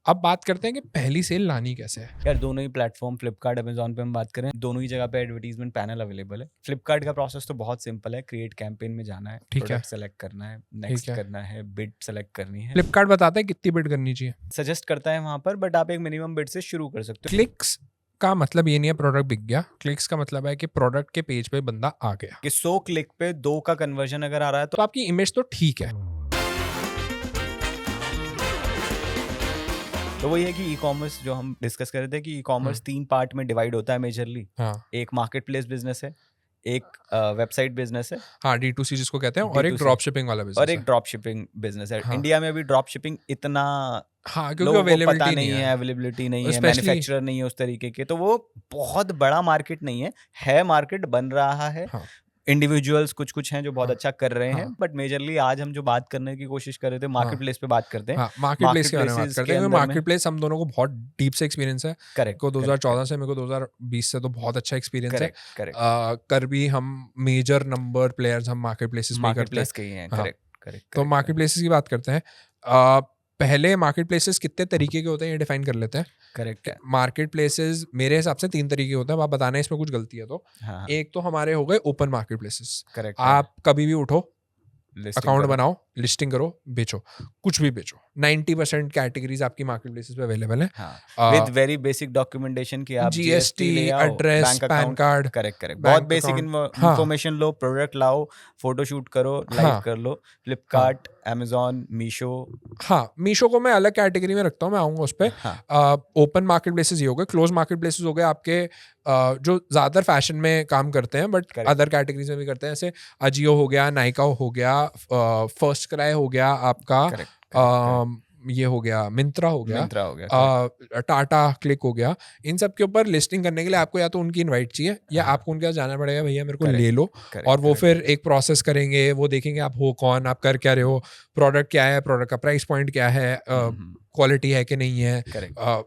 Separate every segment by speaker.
Speaker 1: अब बात करते हैं कि पहली सेल लानी कैसे है।
Speaker 2: यार दोनों ही प्लेटफॉर्म फ्लिपकार्ट अमेजोन पे हम बात करें, दोनों ही जगह पे एडवर्टीजमेंट पैनल अवेलेबल है। फ्लिपकार्ट का प्रोसेस तो बहुत सिंपल है, क्रिएट कैंपेन में जाना है,
Speaker 1: ठीक है,
Speaker 2: प्रोडक्ट सेलेक्ट करना है, नेक्स्ट
Speaker 1: ठीक है।
Speaker 2: करना है, बिड सेलेक्ट करनी है,
Speaker 1: फ्लिपकार्ट बताता है कितनी बिड करनी चाहिए,
Speaker 2: सजेस्ट करता है वहां पर, बट आप एक मिनिमम बिड से शुरू कर सकते हो।
Speaker 1: क्लिक्स का मतलब ये नहीं है प्रोडक्ट बिक गया, क्लिक्स का मतलब है कि प्रोडक्ट के पेज पे बंदा आ गया,
Speaker 2: कि 100 क्लिक पे 2 का कन्वर्जन अगर आ रहा है
Speaker 1: तो आपकी इमेज तो ठीक है।
Speaker 2: तो वही है कि ई कॉमर्स जो हम डिस्कस कर रहे थे कि ई कॉमर्स 3 पार्ट में डिवाइड होता है मेजरली।
Speaker 1: हाँ
Speaker 2: एक मार्केट प्लेस बिजनेस है, एक वेबसाइट बिजनेस है,
Speaker 1: हाँ, D2C जिसको कहते हैं, और एक
Speaker 2: D2C,
Speaker 1: ड्रॉप शिपिंग वाला
Speaker 2: और
Speaker 1: बिजनेस
Speaker 2: एक
Speaker 1: है।
Speaker 2: ड्रॉप शिपिंग बिजनेस है।
Speaker 1: हाँ।
Speaker 2: इंडिया में अभी ड्रॉप शिपिंग इतना
Speaker 1: हाँ, क्योंकि
Speaker 2: लोगों को पता
Speaker 1: अवेलेबिलिटी
Speaker 2: नहीं है, अवेलेबिलिटी नहीं है,
Speaker 1: Especially-
Speaker 2: मैन्युफैक्चरर नहीं है उस तरीके के, तो वो बहुत बड़ा मार्केट नहीं है मार्केट बन रहा है।
Speaker 1: हाँ
Speaker 2: इंडिविजुअल्स कुछ कुछ हैं जो बहुत
Speaker 1: हाँ,
Speaker 2: अच्छा कर रहे हैं,
Speaker 1: हाँ।
Speaker 2: बट मेजरली आज हम जो बात करने की कोशिश कर रहे थे मार्केट प्लेस पे बात करते हैं।
Speaker 1: हाँ, मार्केट प्लेस के बारे में बात
Speaker 2: मार्केटप्लेसेस
Speaker 1: करते
Speaker 2: के
Speaker 1: हैं, क्योंकि
Speaker 2: अंदर में
Speaker 1: मार्केट प्लेस हम दोनों को बहुत डीप से एक्सपीरियंस है।
Speaker 2: करेक्ट
Speaker 1: को 2014 से, मेरे को 2020 से तो बहुत अच्छा एक्सपीरियंस है।
Speaker 2: करेक्ट करेक्ट
Speaker 1: कर भी हम मेजर नंबर प्लेयर्स हम मार्केट प्लेसेस में ही
Speaker 2: मार्केट
Speaker 1: करते हैं।
Speaker 2: प्लेस के ही हैं।
Speaker 1: हाँ।
Speaker 2: करेक्ट करेक्ट
Speaker 1: तो मार्केट प्लेसेस की बात करते हैं। पहले मार्केट प्लेसेस कितने तरीके के होते हैं ये डिफाइन कर लेते हैं।
Speaker 2: करेक्ट है।
Speaker 1: मार्केट प्लेसेस मेरे हिसाब से 3 तरीके होते हैं, आप बताना इसमें कुछ गलती है तो।
Speaker 2: हाँ
Speaker 1: एक तो हमारे हो गए ओपन मार्केट प्लेसेस,
Speaker 2: करेक्ट।
Speaker 1: आप कभी भी उठो, अकाउंट बनाओ, लिस्टिंग करो, बेचो, कुछ भी बेचो। 90% कैटेगरीज आपकी मार्केट प्लेसेस पे अवेलेबल है,
Speaker 2: विद वेरी बेसिक डॉक्यूमेंटेशन कि आप
Speaker 1: GST,
Speaker 2: ले आओ,
Speaker 1: address,
Speaker 2: bank
Speaker 1: pan
Speaker 2: account.
Speaker 1: Card,
Speaker 2: correct correct, बहुत
Speaker 1: बैंक
Speaker 2: बेसिक
Speaker 1: अकाउंट। हाँ
Speaker 2: इंफॉर्मेशन लो, प्रोडक्ट लाओ, फोटो शूट करो, लाइव
Speaker 1: हाँ
Speaker 2: कर लो। फ्लिपकार्ट, अमेजोन, मीशो।
Speaker 1: हाँ, मीशो को मैं अलग कैटेगरी में रखता हूँ, मैं आऊंगा उस पर। ओपन मार्केट प्लेसेस ये हो गए। क्लोज मार्केट प्लेसेस हो गए आपके जो ज़्यादातर फैशन में काम करते हैं, बट
Speaker 2: Correct.
Speaker 1: अदर कैटेगरीज में भी करते हैं, जैसे अजियो हो गया, नाइका हो गया, फर्स्ट क्राई हो गया आपका, ये हो गया, मिंत्रा हो गया, टाटा क्लिक हो गया। इन सब के ऊपर लिस्टिंग करने के लिए आपको या तो उनकी इनवाइट चाहिए, या आपको उनके पास जाना पड़ेगा, भैया मेरे को ले लो। और वो फिर एक प्रोसेस करेंगे, वो देखेंगे आप हो कौन, आप कर क्या रहे हो, प्रोडक्ट क्या है, प्रोडक्ट का प्राइस पॉइंट क्या है, क्वालिटी है कि नहीं है।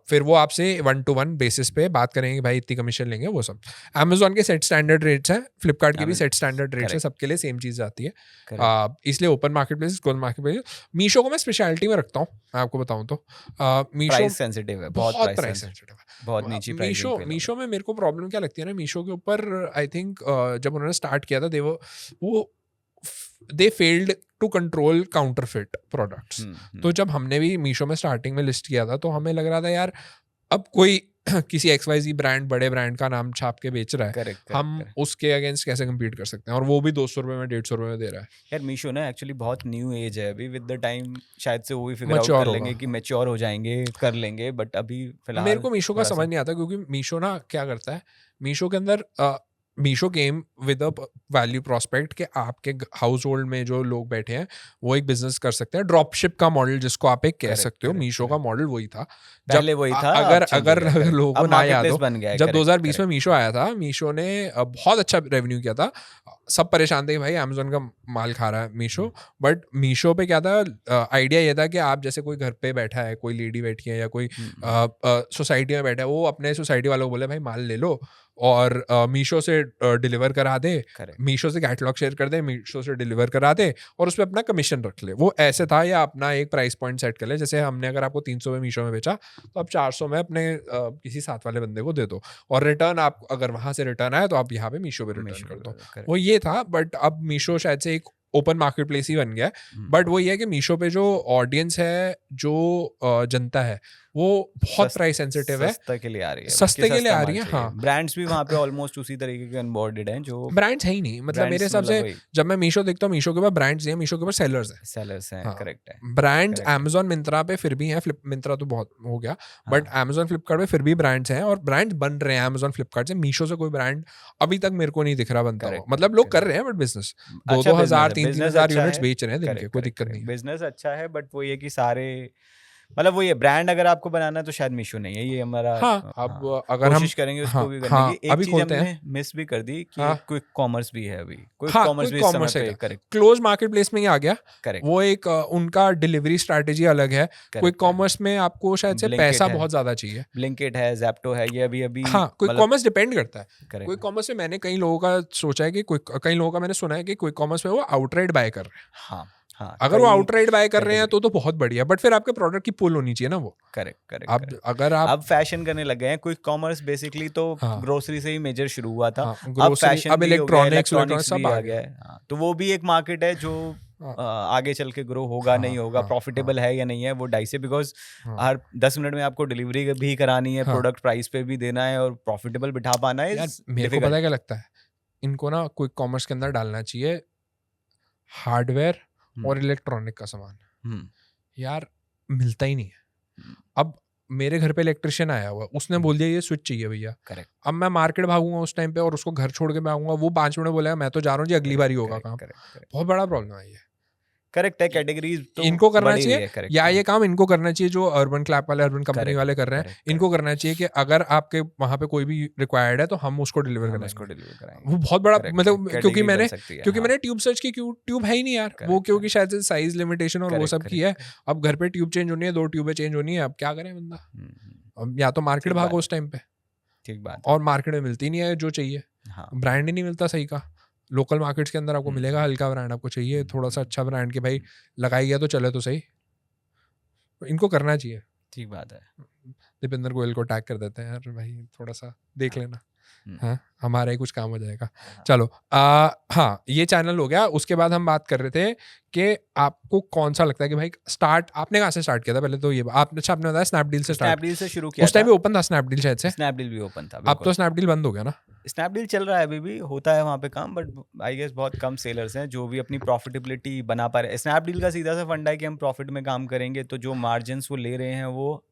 Speaker 1: फिर वो आपसे 1-to-1 बेसिस पे बात करेंगे, भाई इतनी कमीशन लेंगे, वो सब। अमेजोन के सेट स्टैंडर्ड रेट्स हैं, फ्लिपकार्ट के भी सेट स्टैंडर्ड रेट्स हैं, सबके लिए सेम चीज आती है। इसलिए open market place, close market place. Meesho को मैं स्पेशलिटी में रखता हूँ, मैं आपको बताऊँ तो। मीशो
Speaker 2: प्राइस सेंसिटिव है, बहुत प्राइस सेंसिटिव है, बहुत नीची प्राइसिंग पे।
Speaker 1: मीशो में मेरे को प्रॉब्लम क्या लगती है ना, मीशो के ऊपर आई थिंक जब उन्होंने स्टार्ट किया था, they failed to control counterfeit products. तो जब हमने भी मीशो में स्टार्टिंग में लिस्ट किया था, तो हमें लग रहा था यार अब कोई किसी XYZ ब्रांड, बड़े ब्रांड का नाम छाप के बेच रहा है, हम उसके अगेंस्ट कैसे कम्पीट कर सकते हैं, और वो भी 200 रुपए में, 150 रुपए में दे रहा है।
Speaker 2: यार मीशो ना एक्चुअली बहुत न्यू एज है अभी, विद द टाइम शायद से वो भी फिगर आउट कर लेंगे कि मैच्योर हो जाएंगे, कर लेंगे, बट अभी फिलहाल
Speaker 1: मेरे को मीशो का समझ नहीं आता, क्योंकि मीशो ना क्या करता है, मीशो के अंदर Meesho game with a value prospect के आपके हाउस होल्ड में जो लोग बैठे हैं वो एक बिजनेस कर सकते हैं। ड्रॉपशिप का मॉडल जिसको आप एक कह सकते हो, मीशो का मॉडल वही था,
Speaker 2: पहले वही था।
Speaker 1: अगर लोगों को ना याद हो, जब 2020 में
Speaker 2: में
Speaker 1: मीशो आया था, मीशो ने बहुत अच्छा रेवेन्यू किया था। सब परेशान थे कि भाई अमेजोन का माल खा रहा है मीशो, बट मीशो पे क्या था, आइडिया ये था कि आप जैसे कोई घर पे बैठा है, कोई लेडी बैठी है, या कोई सोसाइटी में बैठा है, वो अपने सोसाइटी वालों को बोले भाई माल ले लो, और मीशो से डिलीवर करा दे, मीशो से कैटलॉग शेयर कर दे, मीशो से डिलीवर करा दे, और उस पर अपना कमीशन रख ले। वो ऐसे था, या अपना एक प्राइस पॉइंट सेट कर ले, जैसे हमने अगर आपको 300 में मीशो में बेचा, तो आप 400 में अपने किसी साथ वाले बंदे को दे दो, और रिटर्न आप अगर वहां से रिटर्न आए तो आप यहाँ पे मीशो पे रिटर्न कर दो। वो ये था, बट अब मीशो शायद से एक ओपन मार्केट प्लेस ही बन गया है। बट वो ये है कि मीशो पे जो ऑडियंस है, जो जनता है, वो बहुत प्राइस सेंसिटिव है,
Speaker 2: सस्ते के लिए आ रही है,
Speaker 1: सस्ते के लिए आ रही है। हाँ,
Speaker 2: ब्रांड्स भी वहाँ पे ऑलमोस्ट उसी तरीके के अनबोर्डेड हैं, जो
Speaker 1: ब्रांड्स है ही नहीं। मतलब मेरे हिसाब से जब मैं मीशो देखता हूँ, मीशो के ऊपर ब्रांड्स नहीं है, मीशो के ऊपर सेलर्स हैं।
Speaker 2: करेक्ट है।
Speaker 1: ब्रांड्स अमेजोन, मिंत्रा पे फिर भी हैं, मिंत्रा तो बहुत हो गया, बट अमेजोन, फ्लिपकार्ट पे फिर भी ब्रांड्स हैं, और ब्रांड्स बन रहे हैं अमेजोन, फ्लिपकार्ट से। मीशो से कोई ब्रांड अभी तक मेरे को नहीं दिख रहा बनता हुआ। मतलब लोग कर रहे हैं, बट बिजनेस 2,000 3,000 यूनिट्स बेच रहे हैं दिन के, कोई दिक्कत नहीं।
Speaker 2: बिजनेस अच्छा है, बट वो ये कि सारे मतलब वो ये ब्रांड अगर आपको बनाना है तो शायद मीशो नहीं है, ये हमारा
Speaker 1: अब अगर
Speaker 2: कोशिश करेंगे उसको भी करने की। एक चीज हमने मिस भी कर दी कि क्विक कॉमर्स भी है अभी, क्विक कॉमर्स भी इस समय पे करेक्ट
Speaker 1: क्लोज मार्केट प्लेस में ही आ गया।
Speaker 2: करेक्ट,
Speaker 1: वो एक उनका डिलीवरी स्ट्रैटेजी अलग है। क्विक कॉमर्स में आपको शायद से पैसा बहुत ज्यादा चाहिए।
Speaker 2: ब्लिंकिट है, ज़ेप्टो है, ये अभी
Speaker 1: हाँ, क्विक कॉमर्स डिपेंड करता है। क्विक कॉमर्स में मैंने कई लोगों का सोचा है कि कई लोगों का मैंने सुना है कि क्विक कॉमर्स में वो आउटराइट बाय कर रहे हैं।
Speaker 2: हाँ,
Speaker 1: अगर वो
Speaker 2: कई
Speaker 1: आउटराइट बाय कर रहे हैं
Speaker 2: category-
Speaker 1: तो बहुत बढ़िया, बट फिर आपके प्रोडक्ट की पुल होनी चाहिए ना वो।
Speaker 2: करेक्ट करेक्ट
Speaker 1: अब
Speaker 2: करेक्ट।
Speaker 1: अगर आप
Speaker 2: अब फैशन करने लग गए हैं, क्विक कॉमर्स बेसिकली तो
Speaker 1: हाँ
Speaker 2: ग्रोसरी से ही मेजर शुरू हुआ था।
Speaker 1: हाँ
Speaker 2: अब
Speaker 1: ग्रोसरी,
Speaker 2: फैशन
Speaker 1: अब
Speaker 2: भी हो गया,
Speaker 1: इलेक्ट्रॉनिक्स
Speaker 2: इलेक्ट्रॉनिक्स
Speaker 1: सब
Speaker 2: भी
Speaker 1: आ
Speaker 2: आ
Speaker 1: गया।
Speaker 2: गया है। हाँ, तो वो भी एक मार्केट है जो
Speaker 1: हाँ
Speaker 2: आगे चल के ग्रो होगा
Speaker 1: हाँ
Speaker 2: नहीं होगा,
Speaker 1: हाँ
Speaker 2: प्रॉफिटेबल है या नहीं है, वो डाइस है। बिकॉज
Speaker 1: हाँ
Speaker 2: हर 10 मिनट में आपको डिलीवरी भी करानी है,
Speaker 1: हाँ।
Speaker 2: प्रोडक्ट प्राइस पे भी देना है, और प्रॉफिटेबल बिठा पाना
Speaker 1: यार
Speaker 2: इज
Speaker 1: मेरे को पता
Speaker 2: डिफिकल्ट।
Speaker 1: है क्या लगता है, इनको ना क्विक कॉमर्स के अंदर डालना चाहिए हार्डवेयर और इलेक्ट्रॉनिक का सामान। यार मिलता ही नहीं है। अब मेरे घर पे इलेक्ट्रिशियन आया हुआ, उसने बोल दिया ये स्विच चाहिए भैया।
Speaker 2: करेक्ट
Speaker 1: अब मैं मार्केट भागूंगा उस टाइम पे और उसको घर छोड़ के मैं आऊंगा, वो 5 मिनट बोलेगा मैं तो जा रहा हूँ जी, अगली बार ही होगा काम।
Speaker 2: करेक्ट
Speaker 1: बहुत बड़ा प्रॉब्लम है ये।
Speaker 2: करेक्ट है। कैटेगरीज तो
Speaker 1: इनको करना
Speaker 2: बढ़ ही रही
Speaker 1: चाहिए,
Speaker 2: है। करेक्ट
Speaker 1: या ये काम इनको करना चाहिए जो अर्बन क्लैप वाले, अर्बन कंपनी वाले कर रहे हैं।
Speaker 2: करेक्ट
Speaker 1: इनको करना चाहिए कि अगर आपके वहां पे कोई भी रिक्वायर्ड है तो हम उसको डिलीवर
Speaker 2: हम उसको
Speaker 1: कराएंगे।
Speaker 2: डिलीवर कराएंगे।
Speaker 1: वो बहुत बड़ा
Speaker 2: Correct,
Speaker 1: मतलब,
Speaker 2: category
Speaker 1: क्योंकि
Speaker 2: बन
Speaker 1: मैंने
Speaker 2: सकती है,
Speaker 1: क्योंकि
Speaker 2: हाँ।
Speaker 1: मैंने ट्यूब सर्च की, ट्यूब है ही नहीं यार वो,
Speaker 2: Correct,
Speaker 1: क्योंकि शायद से साइज लिमिटेशन और वो
Speaker 2: Correct,
Speaker 1: सब की है।
Speaker 2: correct,
Speaker 1: अब घर पे ट्यूब चेंज होनी है, 2 ट्यूबें चेंज होनी है, अब क्या करे बंदा। अब या तो मार्केट
Speaker 2: ठीक
Speaker 1: भागो
Speaker 2: बात
Speaker 1: उस टाइम पे,
Speaker 2: ठीक बात है।
Speaker 1: और मार्केट में मिलती नहीं है जो चाहिए,
Speaker 2: हाँ
Speaker 1: ब्रांड ही नहीं मिलता सही का। लोकल मार्केट्स के अंदर आपको मिलेगा हल्का ब्रांड, आपको चाहिए थोड़ा सा अच्छा ब्रांड कि भाई लगाई गया तो चले तो सही। इनको करना चाहिए।
Speaker 2: ठीक बात है।
Speaker 1: दीपेंद्र गोयल को टैग कर देते हैं यार भाई, थोड़ा सा देख लेना।
Speaker 2: हम्म।
Speaker 1: हाँ हमारा ही कुछ काम हो जाएगा।
Speaker 2: हाँ।
Speaker 1: चलो हाँ ये चैनल हो गया। उसके बाद हम बात कर रहे थे कि आपको कौन सा लगता है कि भाई स्टार्ट आपने कहाँ से स्टार्ट किया था पहले तो ये आपने, अच्छा आपने बताया स्नैपडील से स्टार्ट।
Speaker 2: स्नैपडील से शुरू किया
Speaker 1: उस टाइम
Speaker 2: था।
Speaker 1: भी ओपन था स्नैपडील शायद से,
Speaker 2: स्नैपडील भी ओपन था
Speaker 1: अब
Speaker 2: बिल्कुल।
Speaker 1: तो स्नैपडील बंद हो गया ना।
Speaker 2: स्नैपडील चल रहा है, अभी भी होता है वहाँ पे काम, बट आई गेस बहुत कम सेलर्स हैं जो भी अपनी प्रॉफिटेबिलिटी बना पा रहे हैं। स्नैपडील का सीधा सा फंडा है कि हम प्रॉफिट में काम करेंगे, तो जो मार्जिन्स वो ले रहे हैं वो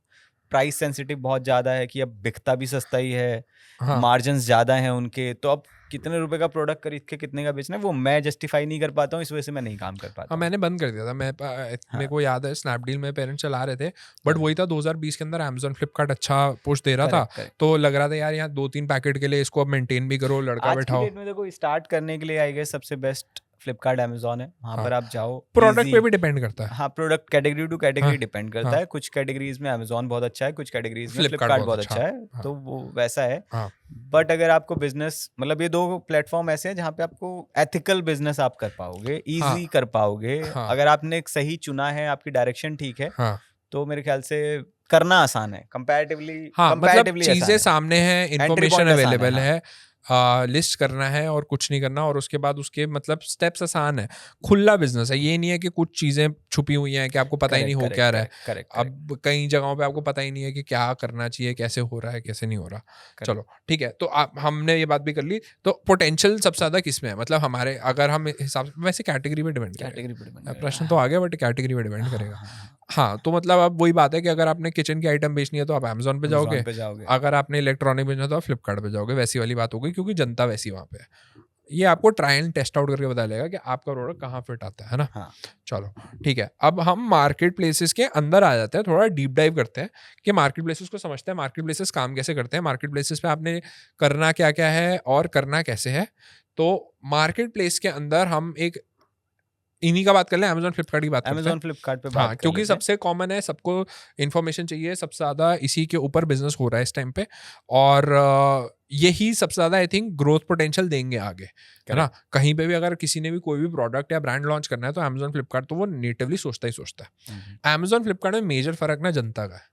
Speaker 2: प्राइस सेंसिटिव बहुत ज़्यादा है कि अब बिकता भी सस्ता ही है,
Speaker 1: हाँ
Speaker 2: मार्जिन्स ज़्यादा हैं उनके, तो अब कितने रुपए का प्रोडक्ट खरीद के कितने का बेचना है वो मैं जस्टिफाई नहीं कर पाता हूँ, इस वजह से मैं नहीं काम कर पाता
Speaker 1: हाँ
Speaker 2: हूँ।
Speaker 1: मैंने बंद कर दिया था। मेरे को याद है स्नैपडील में पेरेंट्स चला रहे थे, बट वही था 2020 के अंदर अमेजोन फ्लिपकार्ट अच्छा पुश दे रहा था, तो लग रहा था यार यहाँ 2-3 पैकेट के लिए इसको अब मेंटेन भी करो, लड़का
Speaker 2: आज की
Speaker 1: बैठाओ।
Speaker 2: डेट में देखो स्टार्ट करने के लिए आई गेस सबसे बेस्ट फ्लिपकार्ट अमेजोन है, वहाँ
Speaker 1: हाँ।
Speaker 2: पर आप जाओ।
Speaker 1: प्रोडक्ट
Speaker 2: easy-
Speaker 1: पे भी डिपेंड करता है।
Speaker 2: हाँ, प्रोडक्ट कैटेगरी टू कैटेगरी
Speaker 1: हाँ,
Speaker 2: डिपेंड करता
Speaker 1: हाँ।
Speaker 2: है। कुछ कैटेगरीज में अमेजोन बहुत अच्छा है, कुछ कैटेगरीज में
Speaker 1: फ्लिपकार्ट
Speaker 2: फ्लिपकार्ट बहुत अच्छा है,
Speaker 1: हाँ।
Speaker 2: तो वो वैसा है।
Speaker 1: हाँ।
Speaker 2: बट अगर आपको बिजनेस, मतलब ये 2 प्लेटफॉर्म ऐसे हैं जहाँ पे आपको एथिकल बिजनेस आप कर पाओगे, इजी कर पाओगे।
Speaker 1: हाँ।
Speaker 2: अगर आपने एक सही चुना है, आपकी डायरेक्शन ठीक है,
Speaker 1: हाँ
Speaker 2: तो मेरे ख्याल से करना आसान है कंपैरेटिवली।
Speaker 1: हाँ मतलब चीजें
Speaker 2: आसान है,
Speaker 1: सामने हैं, इन्फॉर्मेशन
Speaker 2: point आसान है,
Speaker 1: अवेलेबल
Speaker 2: हाँ।
Speaker 1: है, लिस्ट करना है और कुछ नहीं करना, और उसके बाद उसके मतलब स्टेप्स आसान है। खुला बिजनेस है, ये नहीं है कि कुछ चीजें छुपी हुई हैं कि आपको पता ही नहीं हो क्या रहा है।
Speaker 2: करेक्ट।
Speaker 1: अब कई जगहों पे आपको पता ही नहीं है कि क्या करना चाहिए, कैसे हो रहा है, कैसे नहीं हो रहा। चलो ठीक है, तो हमने ये बात भी कर ली। तो पोटेंशियल सबसे ज्यादा किस में है, मतलब हमारे अगर हम हिसाब से, वैसे कैटेगरी पे डिपेंड करेगा,
Speaker 2: कैटेगरी पे डिपेंड
Speaker 1: प्रश्न तो आ गया, बट कैटेगरी पे डिपेंड करेगा।
Speaker 2: हाँ,
Speaker 1: हाँ तो मतलब अब वही बात है कि अगर आपने किचन की आइटम बेचनी है तो आप अमेजोन पे जाओगे,
Speaker 2: Amazon पे जाओगे।
Speaker 1: अगर आपने इलेक्ट्रॉनिक बेचना है तो आप फ्लिपकार्ट पे जाओगे। वैसी वाली बात हो गई, क्योंकि जनता वैसी वहाँ पे है। ये आपको ट्राई एंड टेस्ट आउट करके बता लेगा कि आपका प्रोडक्ट कहाँ फिट आता है ना।
Speaker 2: हाँ।
Speaker 1: चलो ठीक है, अब हम मार्केट प्लेसेस के अंदर आ जाते हैं, थोड़ा डीप डाइव करते हैं कि मार्केट प्लेसेस को समझते हैं, मार्केट प्लेसेस काम कैसे करते हैं, मार्केट प्लेसेस पे आपने करना क्या क्या है और करना कैसे है। तो मार्केट प्लेस के अंदर हम एक इन्हीं का बात कर लें, अमेजोन फ्लिपकार्ट की बात करते हैं।
Speaker 2: अमेजोन फ्लिपकार्ट पे
Speaker 1: हाँ
Speaker 2: बात कर
Speaker 1: क्योंकि
Speaker 2: लेते हैं।
Speaker 1: सबसे कॉमन है, सबको इन्फॉर्मेशन चाहिए, सबसे ज़्यादा इसी के ऊपर बिजनेस हो रहा है इस टाइम पे, और यही सबसे ज़्यादा आई थिंक ग्रोथ पोटेंशियल देंगे आगे, है ना। कहीं पे भी अगर किसी ने भी कोई भी प्रोडक्ट या ब्रांड लॉन्च करना है तो अमेजोन फ्लिपकार्ट तो वो नेटिवली सोचता ही सोचता है। अमेजोन फ्लिपकार्ट में मेजर फर्क ना जनता का है,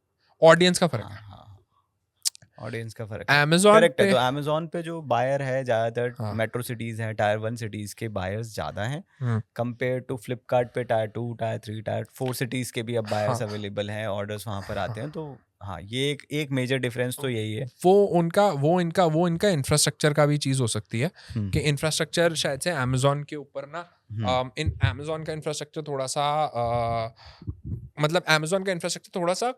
Speaker 1: ऑडियंस का फर्क है।
Speaker 2: ऑडियंस का फर्क है।
Speaker 1: अमेजोन
Speaker 2: करेक्ट है।
Speaker 1: पे
Speaker 2: तो अमेजोन पे जो बायर है ज्यादातर
Speaker 1: हाँ।
Speaker 2: मेट्रो सिटीज हैं, टायर 1 सिटीज के बायर्स ज्यादा हैं
Speaker 1: हम्म,
Speaker 2: कंपेयर टू फ्लिपकार्ट पे टायर 2, टायर 3, टायर 4 सिटीज के भी अब बायर्स
Speaker 1: हाँ।
Speaker 2: अवेलेबल हैं, ऑर्डर्स वहां पर आते हैं। तो हाँ, ये एक मेजर डिफरेंस तो यही है।
Speaker 1: वो इनका इंफ्रास्ट्रक्चर का भी चीज हो सकती है कि इंफ्रास्ट्रक्चर शायद से अमेजोन के ऊपर ना, इन अमेजोन का इंफ्रास्ट्रक्चर थोड़ा सा मतलब अमेजोन का इंफ्रास्ट्रक्चर थोड़ा सा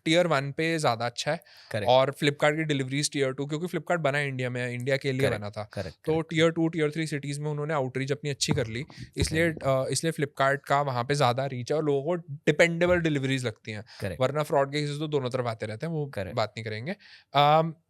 Speaker 1: टियर 1 पे ज्यादा अच्छा है,
Speaker 2: Correct.
Speaker 1: और फ्लिपकार्ट की डिलीवरीज टियर 2, क्योंकि फ्लिपकार्ट बना इंडिया में है, इंडिया के लिए
Speaker 2: Correct.
Speaker 1: बना था।
Speaker 2: Correct,
Speaker 1: तो
Speaker 2: correct.
Speaker 1: टियर 2 टियर 3 सिटीज में उन्होंने आउटरीच अपनी अच्छी कर ली, इसलिए फ्लिपकार्ट का वहाँ पे ज्यादा रीच है और लोगों को डिपेंडेबल डिलीवरीज लगती हैं।
Speaker 2: Correct.
Speaker 1: वरना फ्रॉड के केसेस तो दोनों तरफ आते रहते हैं, वो
Speaker 2: Correct.
Speaker 1: बात नहीं करेंगे।